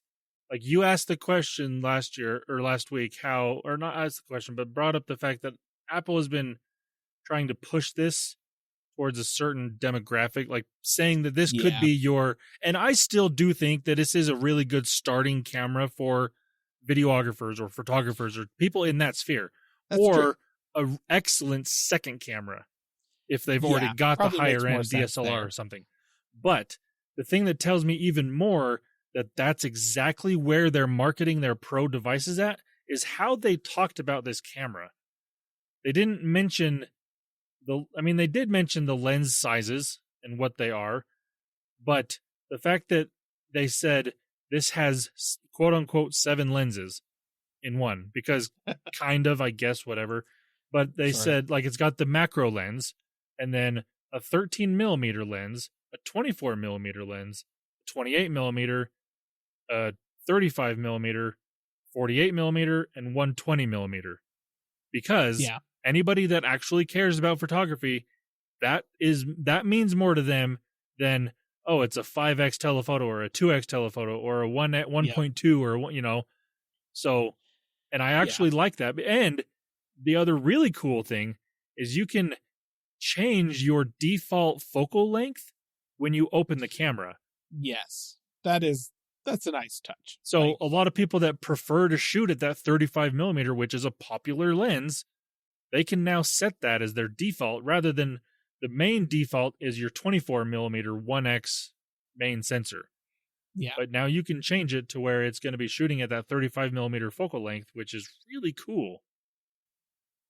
like, you asked the question last week, not asked the question, but brought up the fact that Apple has been trying to push this towards a certain demographic, like saying that this could be and I still do think that this is a really good starting camera for videographers or photographers or people in that sphere.
That's
or
true.
an excellent second camera if they've already
Yeah,
got the
probably makes
higher
more
end
sense
DSLR
there.
or something. But the thing that tells me even more that that's exactly where they're marketing their pro devices at is how they talked about this camera. They didn't mention they did mention the lens sizes and what they are, but the fact that they said this has quote unquote 7 lenses in one, because kind of, I guess, whatever. But they
Sure.
said, like, it's got the macro lens and then a 13 millimeter lens, a 24 millimeter lens, 28 millimeter, a 35 millimeter, 48 millimeter, and 120 millimeter. Because anybody that actually cares about photography, that means more to them than, oh, it's a 5x telephoto or a 2x telephoto or a 1.2 or so. And I actually like that. And the other really cool thing is you can change your default focal length when you open the camera.
Yes, that's a nice touch.
So a lot of people that prefer to shoot at that 35 millimeter, which is a popular lens, they can now set that as their default rather than the main default is your 24 millimeter 1x main sensor.
Yeah.
But now you can change it to where it's going to be shooting at that 35 millimeter focal length, which is really cool.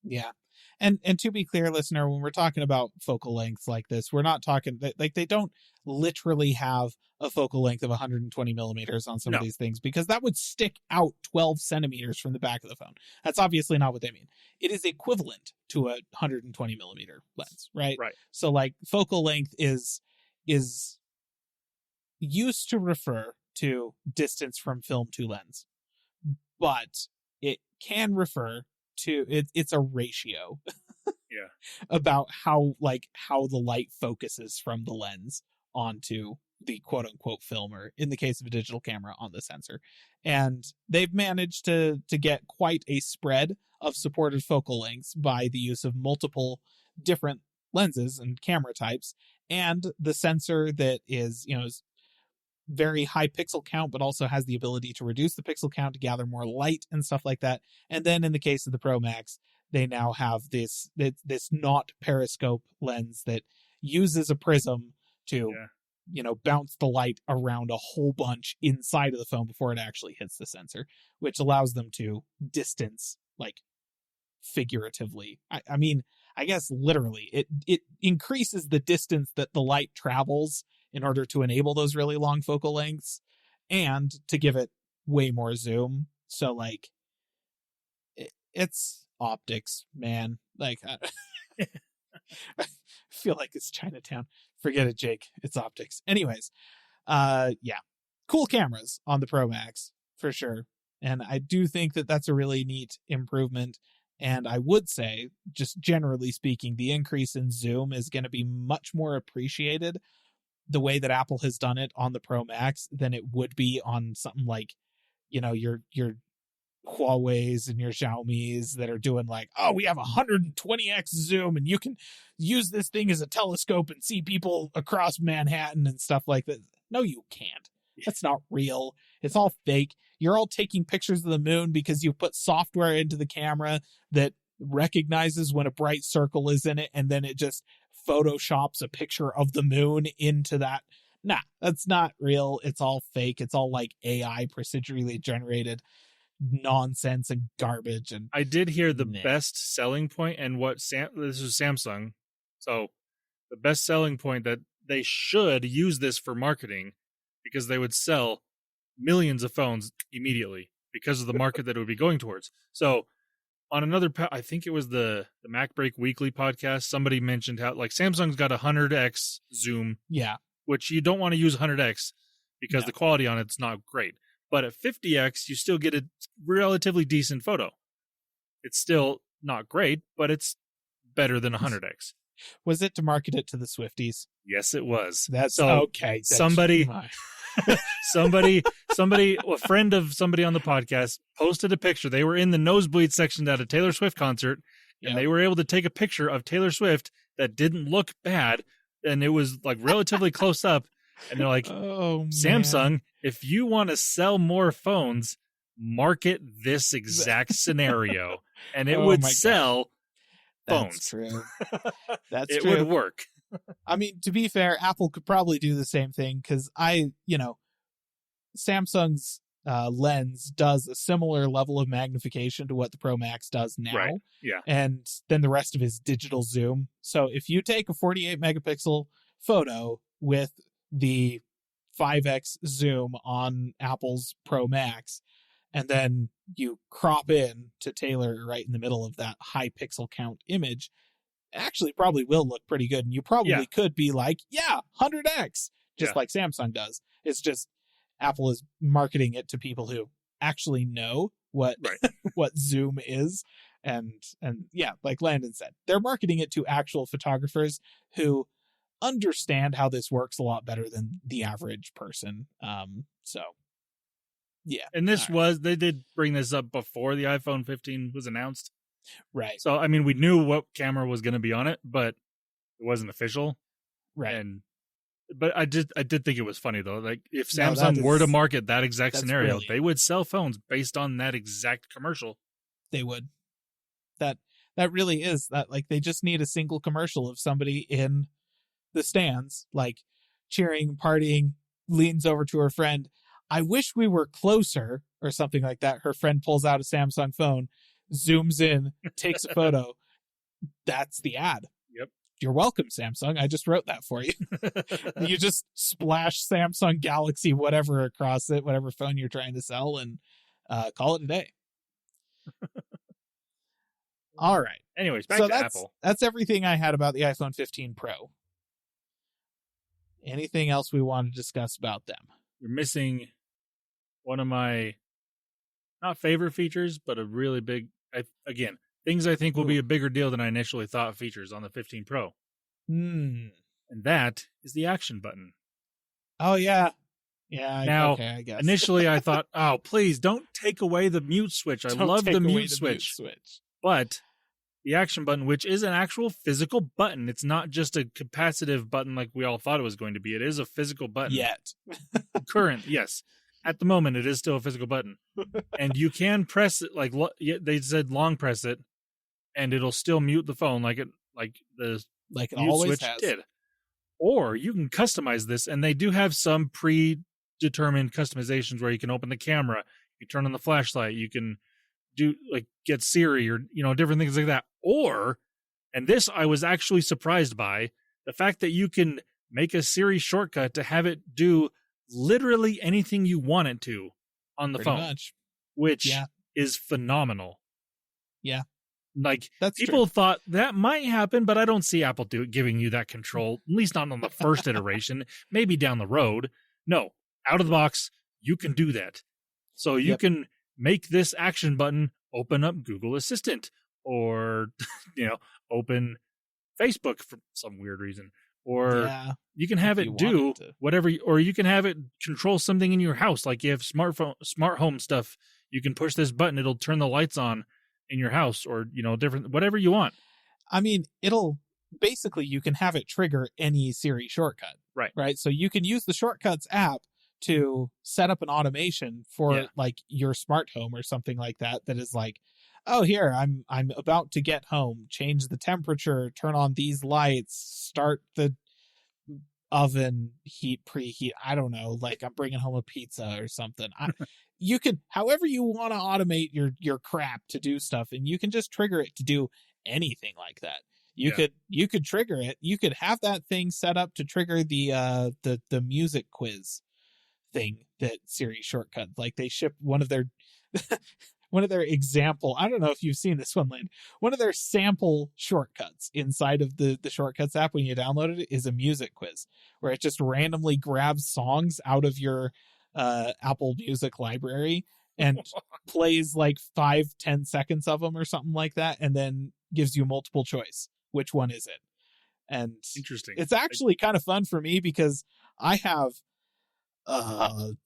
Yeah. And to be clear, listener, when we're talking about focal lengths like this, we're not talking like they don't literally have a focal length of 120 millimeters on some of these things, because that would stick out 12 centimeters from the back of the phone. That's obviously not what they mean. It is equivalent to a 120 millimeter lens, right?
Right.
So like focal length is used to refer to distance from film to lens, but it can refer to it's a ratio about how the light focuses from the lens onto the quote unquote film, or in the case of a digital camera, on the sensor. And they've managed to get quite a spread of supported focal lengths by the use of multiple different lenses and camera types, and the sensor that is very high pixel count, but also has the ability to reduce the pixel count to gather more light and stuff like that. And then in the case of the Pro Max, they now have this not periscope lens that uses a prism to, bounce the light around a whole bunch inside of the phone before it actually hits the sensor, which allows them to distance, like, figuratively. I mean, I guess literally, it increases the distance that the light travels in order to enable those really long focal lengths and to give it way more zoom. So, like, it's optics, man. Like, I feel like it's Chinatown. Forget it, Jake. It's optics. Anyways, cool cameras on the Pro Max for sure. And I do think that that's a really neat improvement. And I would say, just generally speaking, the increase in zoom is going to be much more appreciated the way that Apple has done it on the Pro Max than it would be on something like, your Huawei's and your Xiaomi's that are doing like, oh, we have 120x zoom and you can use this thing as a telescope and see people across Manhattan and stuff like that. No, you can't. That's not real. It's all fake. You're all taking pictures of the moon because you put software into the camera that recognizes when a bright circle is in it, and then it just photoshops a picture of the moon into that. Nah, that's not real. It's all fake. It's all like AI procedurally generated nonsense and garbage. And
I did hear the best selling point, and this is Samsung. So the best selling point that they should use this for marketing, because they would sell millions of phones immediately because of the market that it would be going towards. So on another, I think it was the Mac Break Weekly podcast, somebody mentioned how, like, Samsung's got 100x zoom, which you don't want to use 100x because the quality on it's not great. But at 50x, you still get a relatively decent photo. It's still not great, but it's better than 100x.
Was it to market it to the Swifties?
Yes, it was.
That's okay.
Somebody, a friend of somebody on the podcast posted a picture. They were in the nosebleed section at a Taylor Swift concert, and they were able to take a picture of Taylor Swift that didn't look bad, and it was like relatively close up. And they're like, Samsung, if you want to sell more phones, market this exact scenario, and it
Oh
would
my God.
sell
That's
phones.
true. That's
It
true.
would work.
I mean, to be fair, Apple could probably do the same thing because Samsung's lens does a similar level of magnification to what the Pro Max does now.
Right. Yeah.
And then the rest of it is digital zoom. So if you take a 48 megapixel photo with the 5x zoom on Apple's Pro Max, and then you crop in to tailor right in the middle of that high pixel count image, it actually probably will look pretty good. And you probably could be like, 100x, just like Samsung does. It's just Apple is marketing it to people who actually know what what zoom is. And like Landon said, they're marketing it to actual photographers who understand how this works a lot better than the average person.
And they did bring this up before the iPhone 15 was announced.
Right.
So, I mean, we knew what camera was going to be on it, but it wasn't official.
Right.
But I did think it was funny, though. Like, if Samsung were to market that exact scenario,
brilliant.
they would sell phones based on that exact commercial.
They would. That really is that, like, they just need a single commercial of somebody in the stands, like, cheering, partying, leans over to her friend. I wish we were closer, or something like that. Her friend pulls out a Samsung phone, zooms in, takes a photo. That's the ad.
Yep.
You're welcome, Samsung. I just wrote that for you. You just splash Samsung Galaxy whatever across it, whatever phone you're trying to sell, and call it a day. All right.
Anyways, back to Apple.
That's everything I had about the iPhone 15 Pro. Anything else we want to discuss about them?
You're missing one of my, not favorite features, but a really big, things I think will be a bigger deal than I initially thought features on the 15 Pro. And that is the action button.
Oh, yeah. Yeah.
Now,
okay, I guess.
Initially I thought, oh, please don't take away the mute switch. I love the mute switch. But the action button, which is an actual physical button, it's not just a capacitive button like we all thought it was going to be. It is a physical button.
Yet.
Yes. At the moment, it is still a physical button. And you can press it, like they said long press it, and it'll still mute the phone like the
it
mute
always
switch
has.
did. Or you can customize this, and they do have some predetermined customizations where you can open the camera, you turn on the flashlight, you can do get Siri or different things like that. Or, and this I was actually surprised by, the fact that you can make a Siri shortcut to have it do literally anything you want it to on the phone,
much.
which is phenomenal.
Yeah.
Like,
That's
people
true.
thought that might happen, but I don't see Apple giving you that control, at least not on the first iteration, maybe down the road. No, out of the box, you can do that. So you can make this action button open up Google Assistant, or open Facebook for some weird reason, or you can have it do whatever, or you can have it control something in your house. Like, you have smart home stuff, you can push this button, it'll turn the lights on in your house, or different, whatever you want.
I mean, it'll basically, you can have it trigger any Siri shortcut. Right. So you can use the Shortcuts app to set up an automation for like your smart home or something like that is like, oh, here, I'm about to get home, change the temperature, turn on these lights, start the oven, preheat, I don't know, like I'm bringing home a pizza or something. You can, however you want to automate your crap to do stuff, and you can just trigger it to do anything like that. You could trigger it. You could have that thing set up to trigger the music quiz thing that Siri shortcut. Like, they ship one of their example, I don't know if you've seen this one, Lynn, one of their sample shortcuts inside of the Shortcuts app when you download it is a music quiz, where it just randomly grabs songs out of your Apple Music library and plays like 5-10 seconds of them or something like that, and then gives you multiple choice. Which one is it? And
interesting.
It's actually kind of fun for me because I have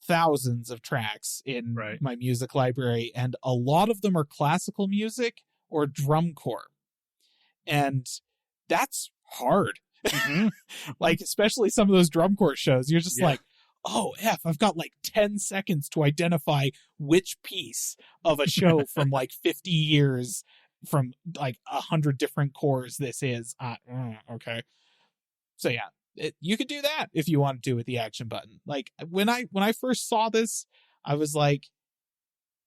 thousands of tracks in my music library, and a lot of them are classical music or drum corps, and that's hard. Like, especially some of those drum corps shows, you're just like, oh, I've got like 10 seconds to identify which piece of a show from like 50 years from like 100 different cores this is. Okay. So yeah, you could do that if you wanted to with the action button. Like when I first saw this, I was like,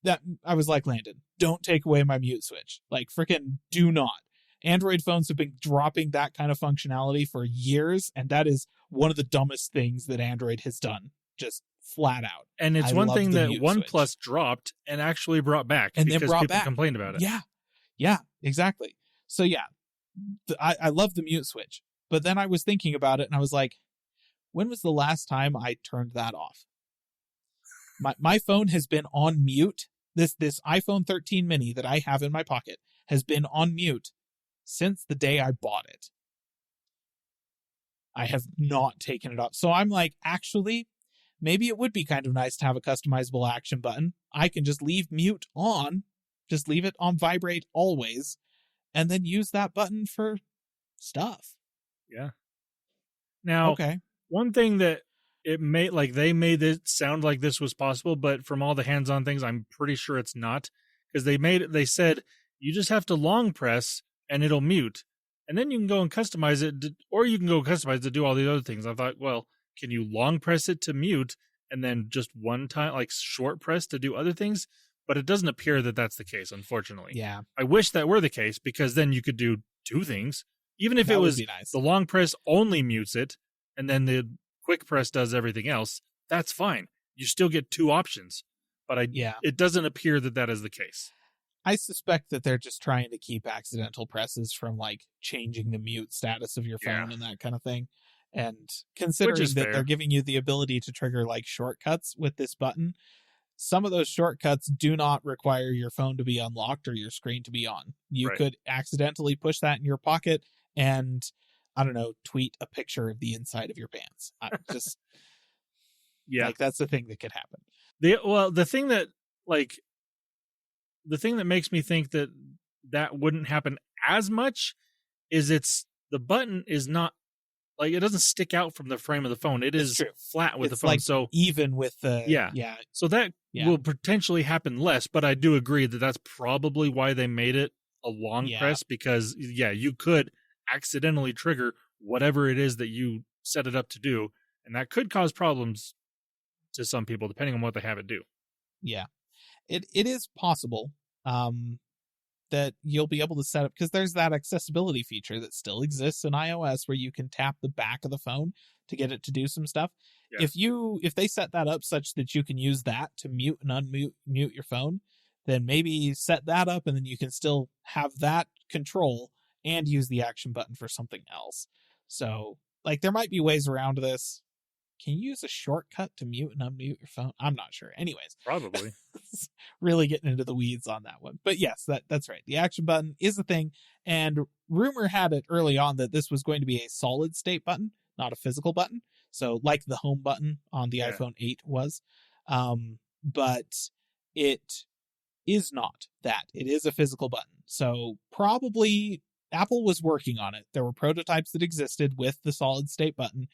Landon, don't take away my mute switch. Like, freaking do not. Android phones have been dropping that kind of functionality for years, and that is one of the dumbest things that Android has done, just flat out.
And it's one thing that OnePlus dropped and actually brought back
and
because people complained about it.
Yeah, exactly. So yeah, I love the mute switch. But then I was thinking about it, and I was like, when was the last time I turned that off? My phone has been on mute. This iPhone 13 mini that I have in my pocket has been on mute since the day I bought it. I have not taken it off. So I'm like, actually, maybe it would be kind of nice to have a customizable action button. I can just leave mute on, just leave it on vibrate always, and then use that button for stuff.
Yeah. Now,
okay.
One thing that they made it sound like this was possible, but from all the hands-on things, I'm pretty sure it's not, because they said you just have to long press and it'll mute, and then you can go and customize it, or you can go customize it to do all the other things. I thought, well, can you long press it to mute and then just one time, like short press to do other things? But it doesn't appear that that's the case, unfortunately.
Yeah.
I wish that were the case, because then you could do two things. Even if
that
it was
nice.
The long press only mutes it, and then the quick press does everything else, that's fine. You still get two options. But it doesn't appear that that is the case.
I suspect that they're just trying to keep accidental presses from like changing the mute status of your phone and that kind of thing. And considering that they're giving you the ability to trigger like shortcuts with this button, some of those shortcuts do not require your phone to be unlocked or your screen to be on. You could accidentally push that in your pocket and, I don't know, tweet a picture of the inside of your pants. Just like that's the thing that could happen.
The thing that makes me think that wouldn't happen as much is the button is not like, it doesn't stick out from the frame of the phone. It is flat with the phone.
Like
so
even with the
So that will potentially happen less, but I do agree that that's probably why they made it a long press, because you could accidentally trigger whatever it is that you set it up to do, and that could cause problems to some people depending on what they have it do.
Yeah. It is possible that you'll be able to set up, because there's that accessibility feature that still exists in iOS where you can tap the back of the phone to get it to do some stuff. Yeah. If they set that up such that you can use that to mute and unmute your phone, then maybe set that up and then you can still have that control and use the action button for something else. So like there might be ways around this. Can you use a shortcut to mute and unmute your phone? I'm not sure. Anyways.
Probably.
Really getting into the weeds on that one. But yes, that's right. The action button is a thing. And rumor had it early on that this was going to be a solid state button, not a physical button. So like the home button on the iPhone 8 was. But it is not that. It is a physical button. So probably Apple was working on it. There were prototypes that existed with the solid state button,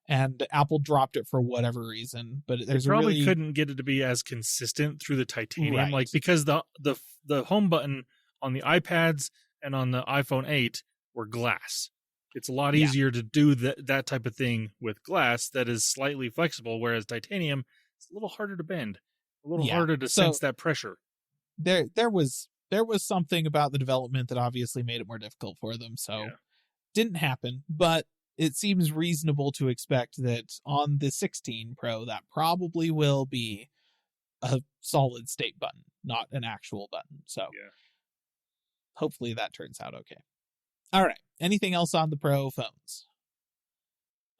and Apple dropped it for whatever reason. But there's
probably couldn't get it to be as consistent through the titanium, like because the home button on the iPads and on the iPhone 8 were glass. It's a lot easier to do that type of thing with glass that is slightly flexible, whereas titanium is a little harder to bend, a little harder to sense that pressure.
There was something about the development that obviously made it more difficult for them. So didn't happen, but it seems reasonable to expect that on the 16 Pro, that probably will be a solid state button, not an actual button. So hopefully that turns out okay. All right. Anything else on the Pro phones?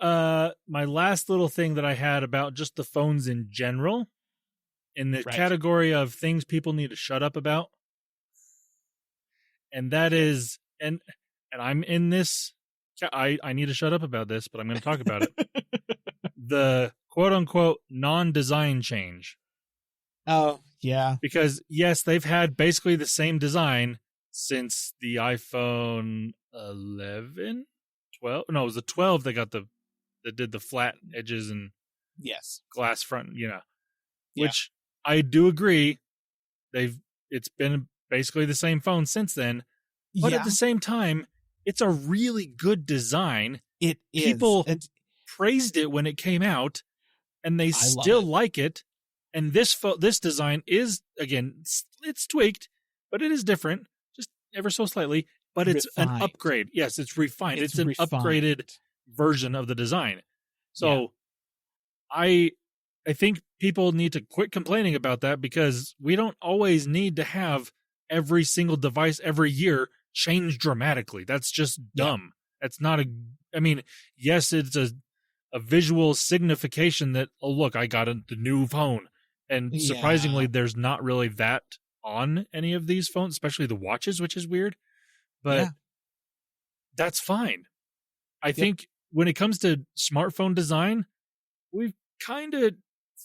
My last little thing that I had about just the phones in general, in the category of things people need to shut up about. And that is, and I'm in this, I need to shut up about this, but I'm going to talk about it. The quote unquote non-design change.
Oh, yeah.
Because yes, they've had basically the same design since the iPhone 11, 12. No, it was the 12 that did the flat edges and
Yes.
glass front,
Yeah.
which I do agree. It's been basically the same phone since then, but at the same time, it's a really good design.
It is.
People
And
praised it when it came out, and they
I love
still
it.
like it. And this design is, again, it's tweaked, but it is different, just ever so slightly. But it's
Refined.
an upgrade. Yes, it's refined. It's an
refined.
upgraded version of the design. So
Yeah.
I think people need to quit complaining about that, because we don't always need to have every single device every year change dramatically. That's just dumb. That's not yes, it's a visual signification that, oh, look, I got the new phone. And surprisingly, there's not really that on any of these phones, especially the watches, which is weird. But that's fine. I think when it comes to smartphone design, we've kind of,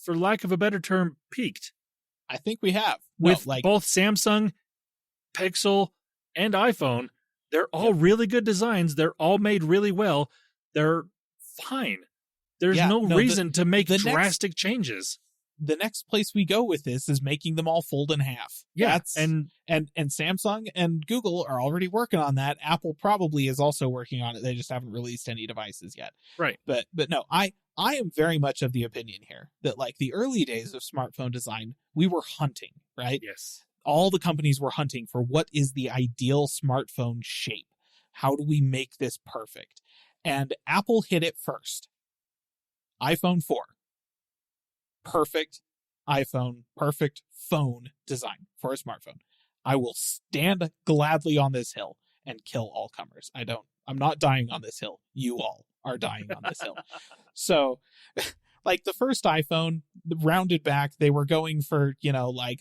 for lack of a better term, peaked.
I think we have.
With both Samsung, Pixel, and iPhone, they're all really good designs. They're all made really well. They're fine. There's no reason to make drastic changes.
The next place we go with this is making them all fold in half.
Yeah,
and Samsung and Google are already working on that. Apple probably is also working on it. They just haven't released any devices yet.
Right.
But no, I am very much of the opinion here that, like, the early days of smartphone design, we were hunting, right?
Yes.
All the companies were hunting for what is the ideal smartphone shape. How do we make this perfect? And Apple hit it first. iPhone 4. Perfect iPhone, perfect phone design for a smartphone. I will stand gladly on this hill and kill all comers. I'm not dying on this hill. You all are dying on this hill. So, like, the first iPhone, the rounded back, they were going for,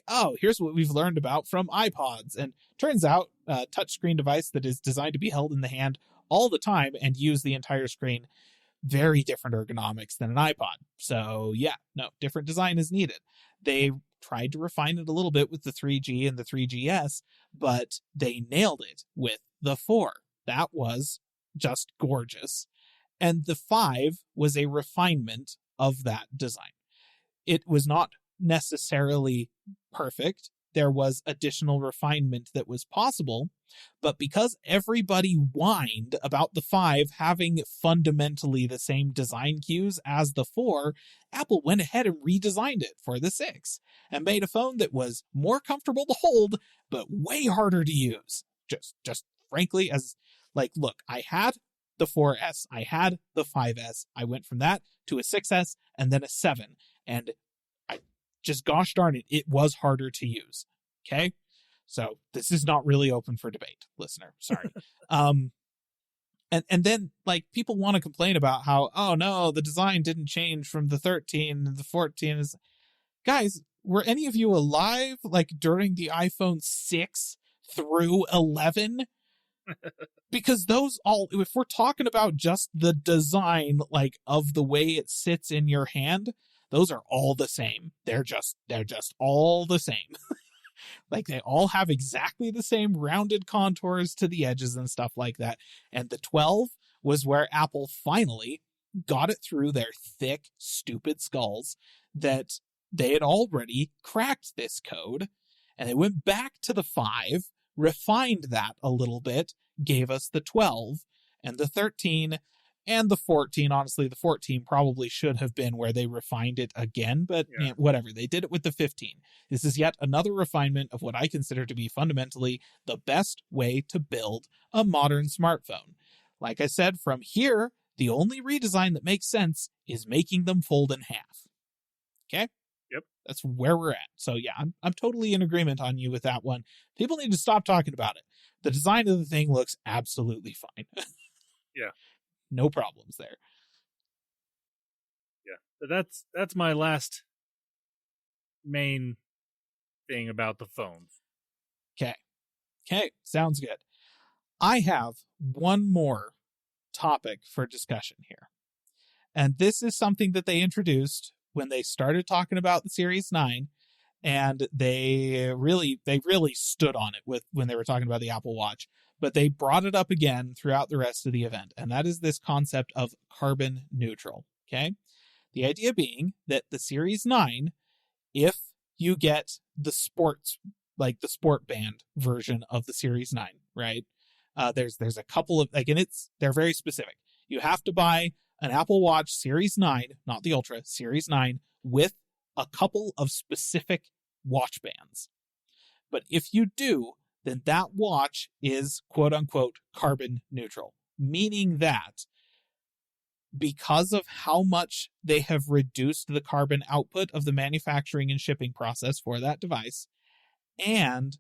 oh, here's what we've learned about from iPods. And turns out a touchscreen device that is designed to be held in the hand all the time and use the entire screen. Very different ergonomics than an iPod. So different design is needed. They tried to refine it a little bit with the 3G and the 3GS, but they nailed it with the 4. That was just gorgeous. And the 5 was a refinement of that design. It was not necessarily perfect. There was additional refinement that was possible, but because everybody whined about the 5 having fundamentally the same design cues as the 4, Apple went ahead and redesigned it for the 6 and made a phone that was more comfortable to hold, but way harder to use. Just frankly, as look, I had the 4S, I had the 5S, I went from that to a 6S and then a 7, and just gosh darn it, it was harder to use. Okay? So this is not really open for debate, listener. Sorry. And then, people want to complain about how, oh no, the design didn't change from the 13 and the 14. Guys, were any of you alive, during the iPhone 6 through 11? Because those all, if we're talking about just the design, of the way it sits in your hand, those are all the same. They're just all the same. They all have exactly the same rounded contours to the edges and stuff like that. And the 12 was where Apple finally got it through their thick, stupid skulls that they had already cracked this code. And they went back to the 5, refined that a little bit, gave us the 12 and the 13 and the 14. Honestly, the 14 probably should have been where they refined it again, but whatever. They did it with the 15. This is yet another refinement of what I consider to be fundamentally the best way to build a modern smartphone. Like I said, from here, the only redesign that makes sense is making them fold in half. Okay?
Yep.
That's where we're at. So I'm totally in agreement on you with that one. People need to stop talking about it. The design of the thing looks absolutely fine.
Yeah.
No problems there.
Yeah. So that's my last main thing about the phones.
Okay. Sounds good. I have one more topic for discussion here. And this is something that they introduced when they started talking about the Series 9, and they really stood on it when they were talking about the Apple Watch. But they brought it up again throughout the rest of the event, and that is this concept of carbon neutral, okay? The idea being that the Series 9, if you get the sports, like the sport band version of the Series 9, right? There's a couple of, like, and they're very specific. You have to buy an Apple Watch Series 9, not the Ultra, Series 9, with a couple of specific watch bands. But if you do, then that watch is quote unquote carbon neutral, meaning that because of how much they have reduced the carbon output of the manufacturing and shipping process for that device, and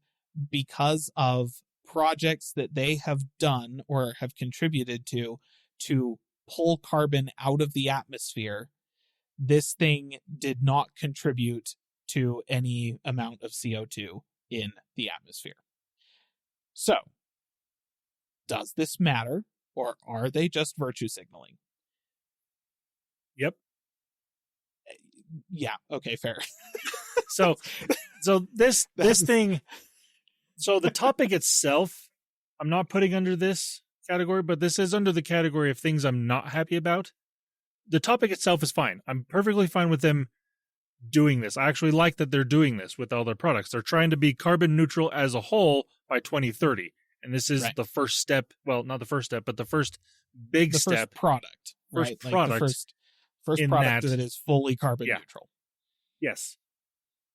because of projects that they have done or have contributed to pull carbon out of the atmosphere, this thing did not contribute to any amount of CO2 in the atmosphere. So, does this matter, or are they just virtue signaling?
Yep.
Yeah, okay, fair.
So this thing, so the topic itself, I'm not putting under this category, but this is under the category of things I'm not happy about. The topic itself is fine. I'm perfectly fine with them doing this. I actually like that they're doing this with all their products. They're trying to be carbon neutral as a whole by 2030. And this is the first step. Well, not the first step, but the first big step.
First product. Right?
First product.
Like the first product that is fully carbon neutral.
Yes.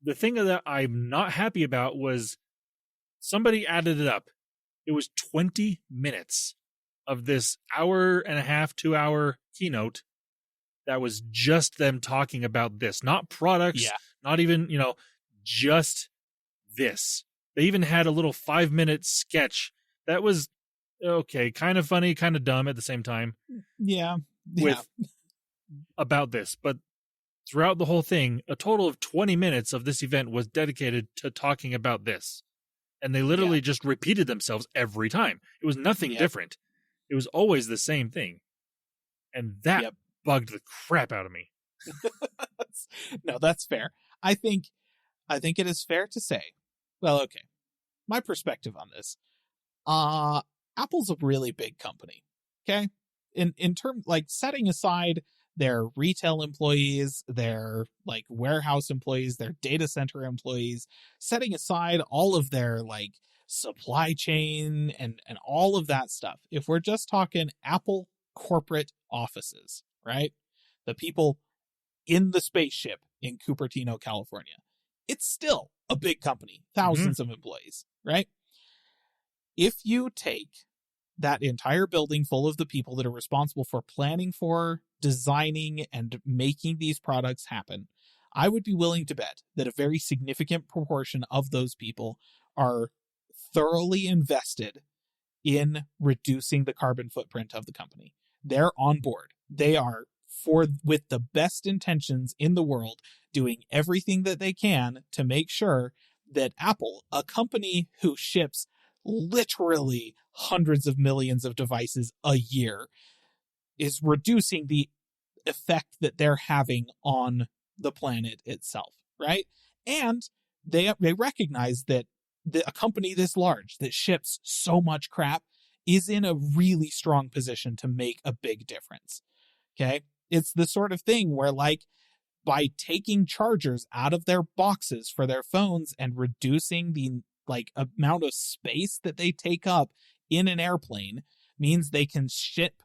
The thing that I'm not happy about was somebody added it up. It was 20 minutes of this hour and a half, 2 hour keynote that was just them talking about this, not products, not even, just this. They even had a little 5-minute sketch that was okay, kind of funny, kind of dumb at the same time.
Yeah.
About this, but throughout the whole thing, a total of 20 minutes of this event was dedicated to talking about this. And they literally just repeated themselves every time. It was nothing different. It was always the same thing. And that bugged the crap out of me.
No, that's fair. I think it is fair to say, well, okay, my perspective on this, Apple's a really big company. Okay. In terms, like, setting aside their retail employees, their like warehouse employees, their data center employees, setting aside all of their like supply chain and all of that stuff. If we're just talking Apple corporate offices, right? The people in the spaceship in Cupertino, California, it's still a big company, thousands of employees, right? If you take that entire building full of the people that are responsible for planning for, designing, and making these products happen, I would be willing to bet that a very significant proportion of those people are thoroughly invested in reducing the carbon footprint of the company. They're on board. They are, with the best intentions in the world, doing everything that they can to make sure that Apple, a company who ships literally hundreds of millions of devices a year, is reducing the effect that they're having on the planet itself, right? And they recognize that a company this large that ships so much crap is in a really strong position to make a big difference. Okay? It's the sort of thing where, like, by taking chargers out of their boxes for their phones and reducing the like amount of space that they take up in an airplane, means they can ship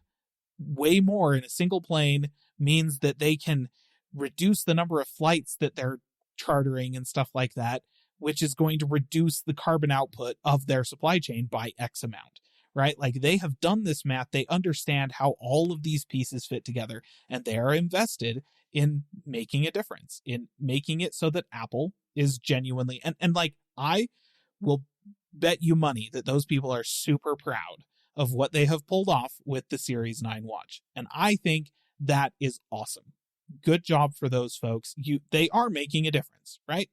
way more in a single plane, means that they can reduce the number of flights that they're chartering and stuff like that, which is going to reduce the carbon output of their supply chain by X amount, right? Like, they have done this math. They understand how all of these pieces fit together, and they are invested in making a difference, in making it so that Apple is genuinely, and like, I will bet you money that those people are super proud of what they have pulled off with the Series 9 watch. And I think that is awesome. Good job for those folks. They are making a difference, right?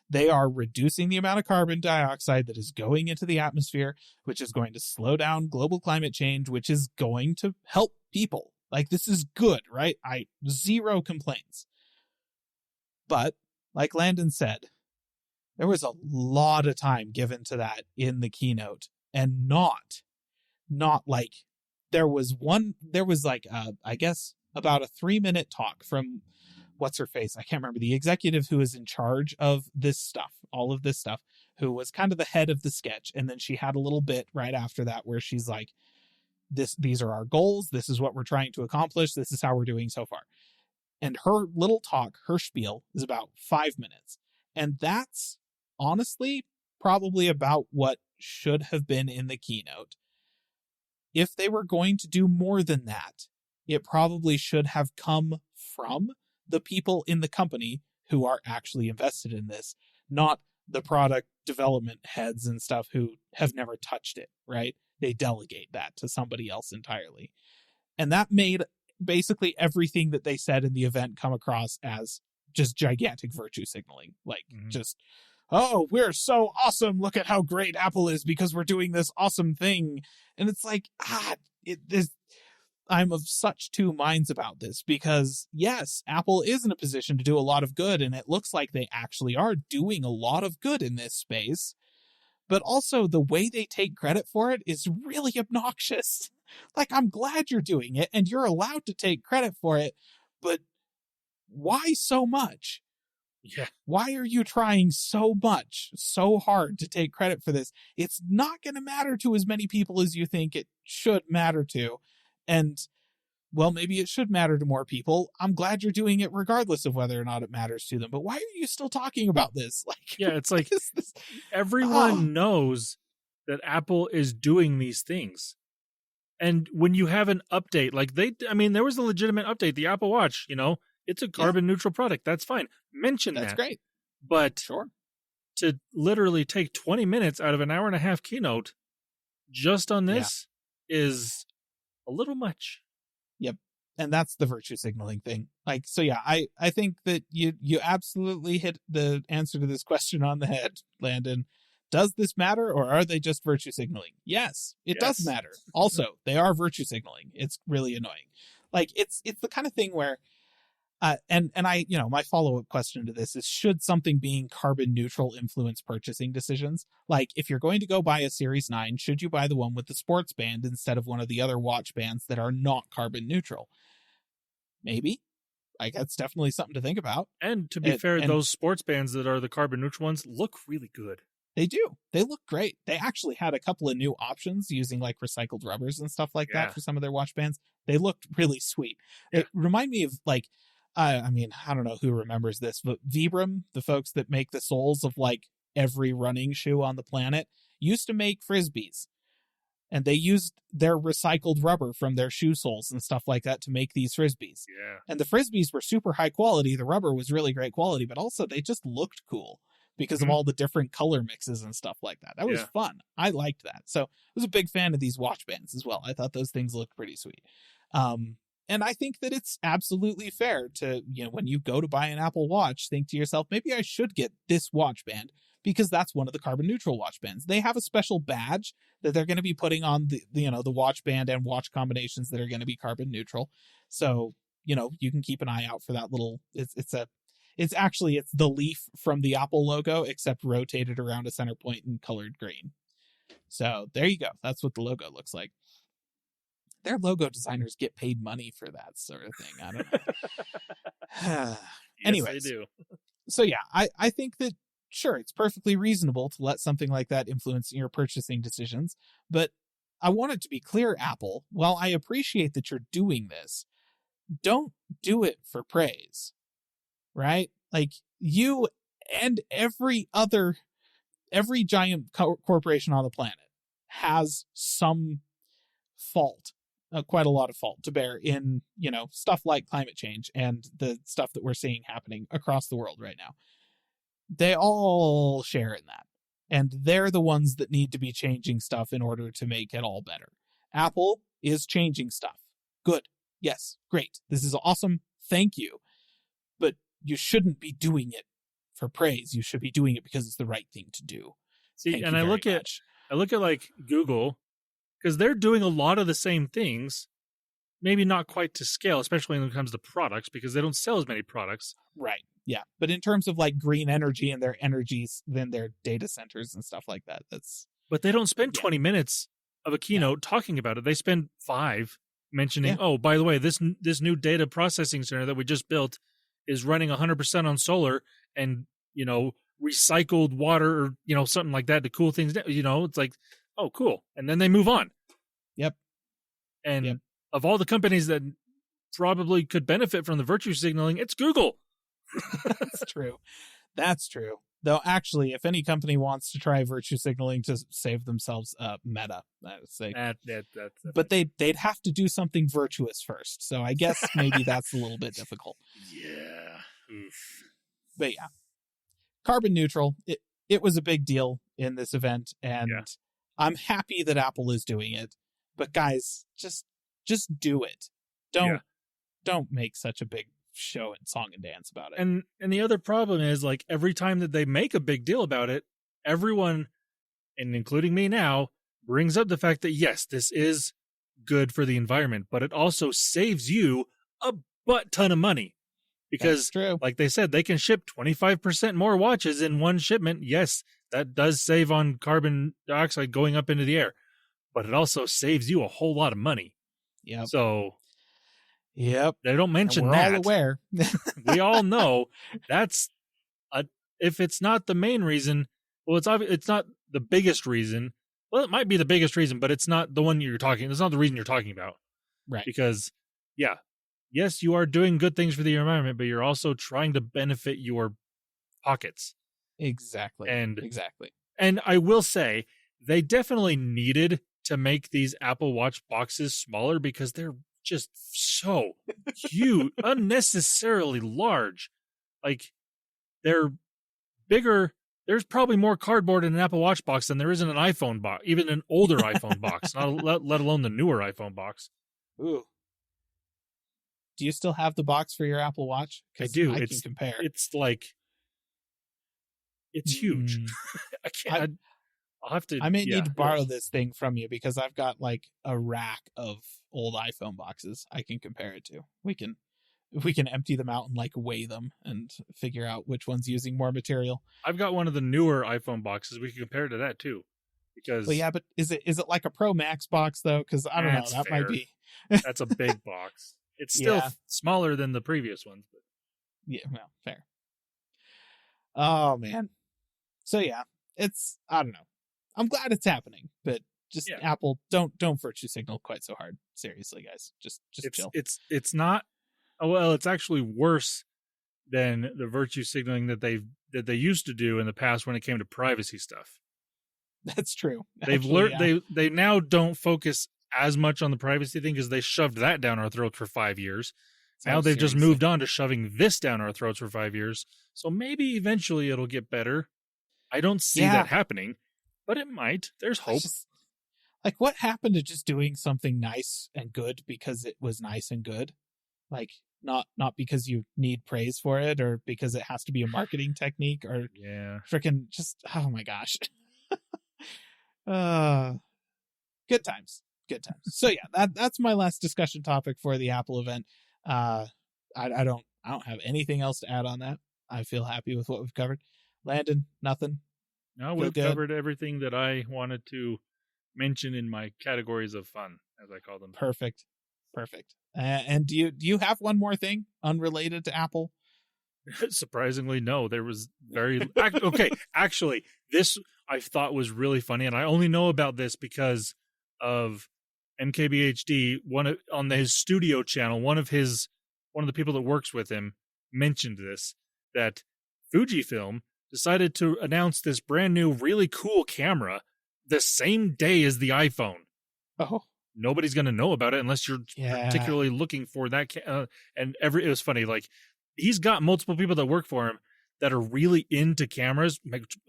They are reducing the amount of carbon dioxide that is going into the atmosphere, which is going to slow down global climate change, which is going to help people. Like, this is good, right? Zero complaints. But like Landon said, there was a lot of time given to that in the keynote, and not like there was like, I guess about a 3-minute talk from what's her face? I can't remember, the executive who is in charge of this stuff, all of this stuff, who was kind of the head of the sketch. And then she had a little bit right after that where she's like, these are our goals. This is what we're trying to accomplish. This is how we're doing so far. And her little talk, her spiel, is about 5 minutes. And that's honestly probably about what should have been in the keynote. If they were going to do more than that, it probably should have come from the people in the company who are actually invested in this, not the product development heads and stuff who have never touched it, right? They delegate that to somebody else entirely. And that made basically everything that they said in the event come across as just gigantic virtue signaling. Like, just, oh, we're so awesome. Look at how great Apple is because we're doing this awesome thing. And it's like, I'm of such two minds about this because, yes, Apple is in a position to do a lot of good, and it looks like they actually are doing a lot of good in this space. But also the way they take credit for it is really obnoxious. Like, I'm glad you're doing it, and you're allowed to take credit for it, but why so much?
Yeah.
Why are you trying so much, so hard to take credit for this? It's not going to matter to as many people as you think it should matter to. And, well, maybe it should matter to more people. I'm glad you're doing it regardless of whether or not it matters to them. But why are you still talking about this? Like,
yeah, it's like everyone knows that Apple is doing these things. And when you have an update, like there was a legitimate update, the Apple Watch, it's a carbon neutral product. That's fine. Mention that.
That's great.
But
sure,
to literally take 20 minutes out of an hour and a half keynote just on this is a little much.
Yep. And that's the virtue signaling thing. Like, so yeah, I think that you absolutely hit the answer to this question on the head, Landon. Does this matter, or are they just virtue signaling? Yes, it does matter. Also, they are virtue signaling. It's really annoying. Like, it's the kind of thing where, and I, my follow-up question to this is, should something being carbon neutral influence purchasing decisions? Like, if you're going to go buy a Series 9, should you buy the one with the sports band instead of one of the other watch bands that are not carbon neutral? Maybe. Like, that's definitely something to think about.
And to be fair, those sports bands that are the carbon neutral ones look really good.
They do. They look great. They actually had a couple of new options using like recycled rubbers and stuff like that for some of their watch bands. They looked really sweet. Yeah. It reminded me of like, I don't know who remembers this, but Vibram, the folks that make the soles of like every running shoe on the planet, used to make Frisbees. And they used their recycled rubber from their shoe soles and stuff like that to make these Frisbees.
Yeah.
And the Frisbees were super high quality. The rubber was really great quality, but also they just looked cool because of all the different color mixes and stuff like that. That was fun. I liked that. So I was a big fan of these watch bands as well. I thought those things looked pretty sweet. And I think that it's absolutely fair to, when you go to buy an Apple Watch, think to yourself, maybe I should get this watch band because that's one of the carbon neutral watch bands. They have a special badge that they're going to be putting on the watch band and watch combinations that are going to be carbon neutral. So, you can keep an eye out for that little, it's the leaf from the Apple logo, except rotated around a center point and colored green. So there you go. That's what the logo looks like. Their logo designers get paid money for that sort of thing. I don't know. Anyways,
they do.
So yeah, I think that, sure, it's perfectly reasonable to let something like that influence your purchasing decisions. But I want it to be clear, Apple, while I appreciate that you're doing this, don't do it for praise. Right? Like, you and every giant corporation on the planet has some fault, quite a lot of fault to bear in, stuff like climate change and the stuff that we're seeing happening across the world right now. They all share in that. And they're the ones that need to be changing stuff in order to make it all better. Apple is changing stuff. Good. Yes. Great. This is awesome. Thank you. But you shouldn't be doing it for praise. You should be doing it because it's the right thing to do.
See, and I look at like Google, because they're doing a lot of the same things, maybe not quite to scale, especially when it comes to products, because they don't sell as many products.
Right. Yeah. But in terms of like green energy and their energies, then their data centers and stuff like that,
But they don't spend 20 minutes of a keynote talking about it. They spend 5, mentioning, oh, by the way, this new data processing center that we just built is running 100% on solar and, recycled water or, something like that to cool things down. It's like, oh, cool. And then they move on.
Yep.
And of all the companies that probably could benefit from the virtue signaling, it's Google.
That's true. Though, actually, if any company wants to try virtue signaling to save themselves, Meta, I would say. But they'd have to do something virtuous first. So I guess maybe that's a little bit difficult.
Yeah. Oof.
But yeah, carbon neutral. It was a big deal in this event, and I'm happy that Apple is doing it. But guys, just do it. Don't make such a big show and song and dance about it.
And the other problem is, like, every time that they make a big deal about it, everyone, and including me now, brings up the fact that yes, this is good for the environment, but it also saves you a butt ton of money. Because, like they said, they can ship 25% more watches in one shipment. Yes, that does save on carbon dioxide going up into the air, but it also saves you a whole lot of money.
Yeah.
So,
they
don't mention
that. We're all aware.
We all know that's if it's not the main reason. Well, it's not the biggest reason. Well, it might be the biggest reason, but it's not the one you're talking. It's not the reason you're talking about,
right?
Because, yes, you are doing good things for the environment, but you're also trying to benefit your pockets.
Exactly.
And I will say, they definitely needed to make these Apple Watch boxes smaller because they're just so huge, unnecessarily large. Like, they're bigger. There's probably more cardboard in an Apple Watch box than there is in an iPhone box, even an older iPhone box, not let alone the newer iPhone box.
Ooh. Do you still have the box for your Apple Watch?
I do.
I can compare.
It's huge. I can't. I'll have to.
I may need to borrow this thing from you because I've got like a rack of old iPhone boxes I can compare it to. We can empty them out and like weigh them and figure out which one's using more material.
I've got one of the newer iPhone boxes. We can compare it to that too. Because
but is it like a Pro Max box though? Because I don't know. That might be.
That's a big box. It's still smaller than the previous ones. But.
Yeah, well, fair. Oh man. So I don't know. I'm glad it's happening, but just Apple, don't virtue signal quite so hard. Seriously, guys, just chill.
It's not. Well, it's actually worse than the virtue signaling that they used to do in the past when it came to privacy stuff.
That's true.
They've learned. They now don't focus as much on the privacy thing because they shoved that down our throats for 5 years. Now they've just moved on to shoving this down our throats for 5 years. So maybe eventually it'll get better. I don't see that happening. But it might. There's hope.
Like, what happened to just doing something nice and good because it was nice and good? Like, not because you need praise for it or because it has to be a marketing technique or freaking just, oh my gosh. Good times. So that's my last discussion topic for the Apple event. I don't have anything else to add on that. I feel happy with what we've covered. Landon, nothing.
No, we've covered everything that I wanted to mention in my categories of fun, as I call them.
Perfect. And do you have one more thing unrelated to Apple?
Surprisingly, no. There was okay. Actually, this I thought was really funny, and I only know about this because of MKBHD. On his studio channel, one of the people that works with him mentioned this, that Fujifilm decided to announce this brand new, really cool camera the same day as the iPhone.
Oh,
nobody's going to know about it unless you're particularly looking for that. It was funny. Like, he's got multiple people that work for him that are really into cameras.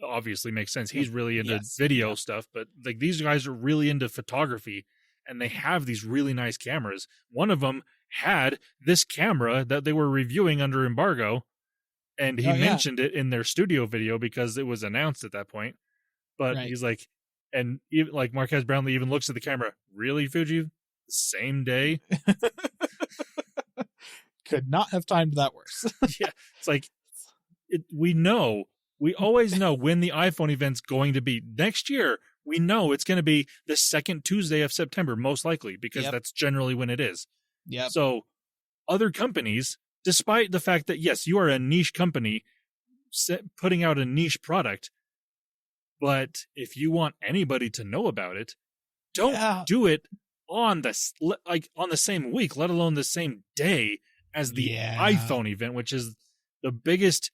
Obviously makes sense. He's really into video stuff, but like these guys are really into photography and they have these really nice cameras. One of them had this camera that they were reviewing under embargo. And he mentioned it in their studio video because it was announced at that point. But he's like, and even, like, Marquez Brownlee even looks at the camera. Really, Fuji? The same day?
Could not have timed that worse.
It's like, we always know when the iPhone event's going to be. Next year, we know it's going to be the second Tuesday of September, most likely, because that's generally when it is.
Yeah.
So other companies, despite the fact that, yes, you are a niche company putting out a niche product, but if you want anybody to know about it, don't do it on the same week, let alone the same day as the iPhone event, which is the biggest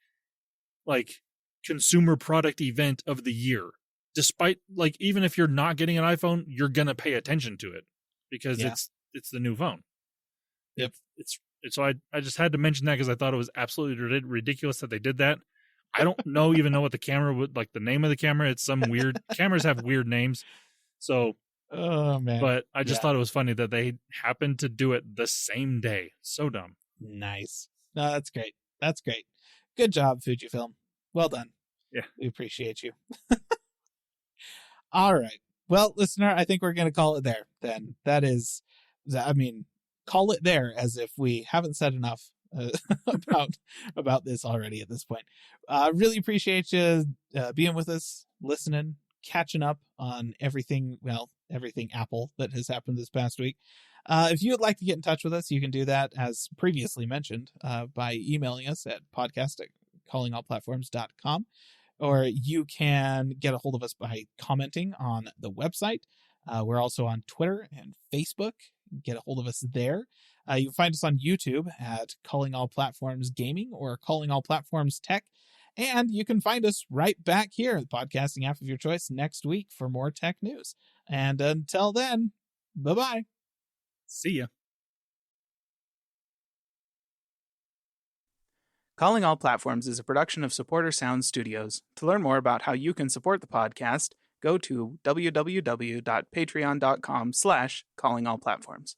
consumer product event of the year. Despite even if you're not getting an iPhone, you're gonna pay attention to it because it's the new phone.
Yep.
So I just had to mention that because I thought it was absolutely ridiculous that they did that. I don't even know what the camera would the name of the camera. It's some weird cameras have weird names. So,
oh man!
But I just thought it was funny that they happened to do it the same day. So dumb.
Nice. No, that's great. That's great. Good job, Fujifilm. Well done.
Yeah,
we appreciate you. All right. Well, listener, I think we're going to call it there. Then that is, I mean, call it there as if we haven't said enough about this already at this point. Really appreciate you being with us, listening, catching up on everything Apple that has happened this past week. If you would like to get in touch with us, you can do that, as previously mentioned, by emailing us at podcast@callingallplatforms.com, or you can get a hold of us by commenting on the website. We're also on Twitter and Facebook. Get a hold of us there. You can find us on YouTube at Calling All Platforms Gaming or Calling All Platforms Tech. And you can find us right back here, the podcasting app of your choice, next week for more tech news. And until then, bye-bye.
See ya.
Calling All Platforms is a production of Supporter Sound Studios. To learn more about how you can support the podcast, go to www.patreon.com/callingallplatforms.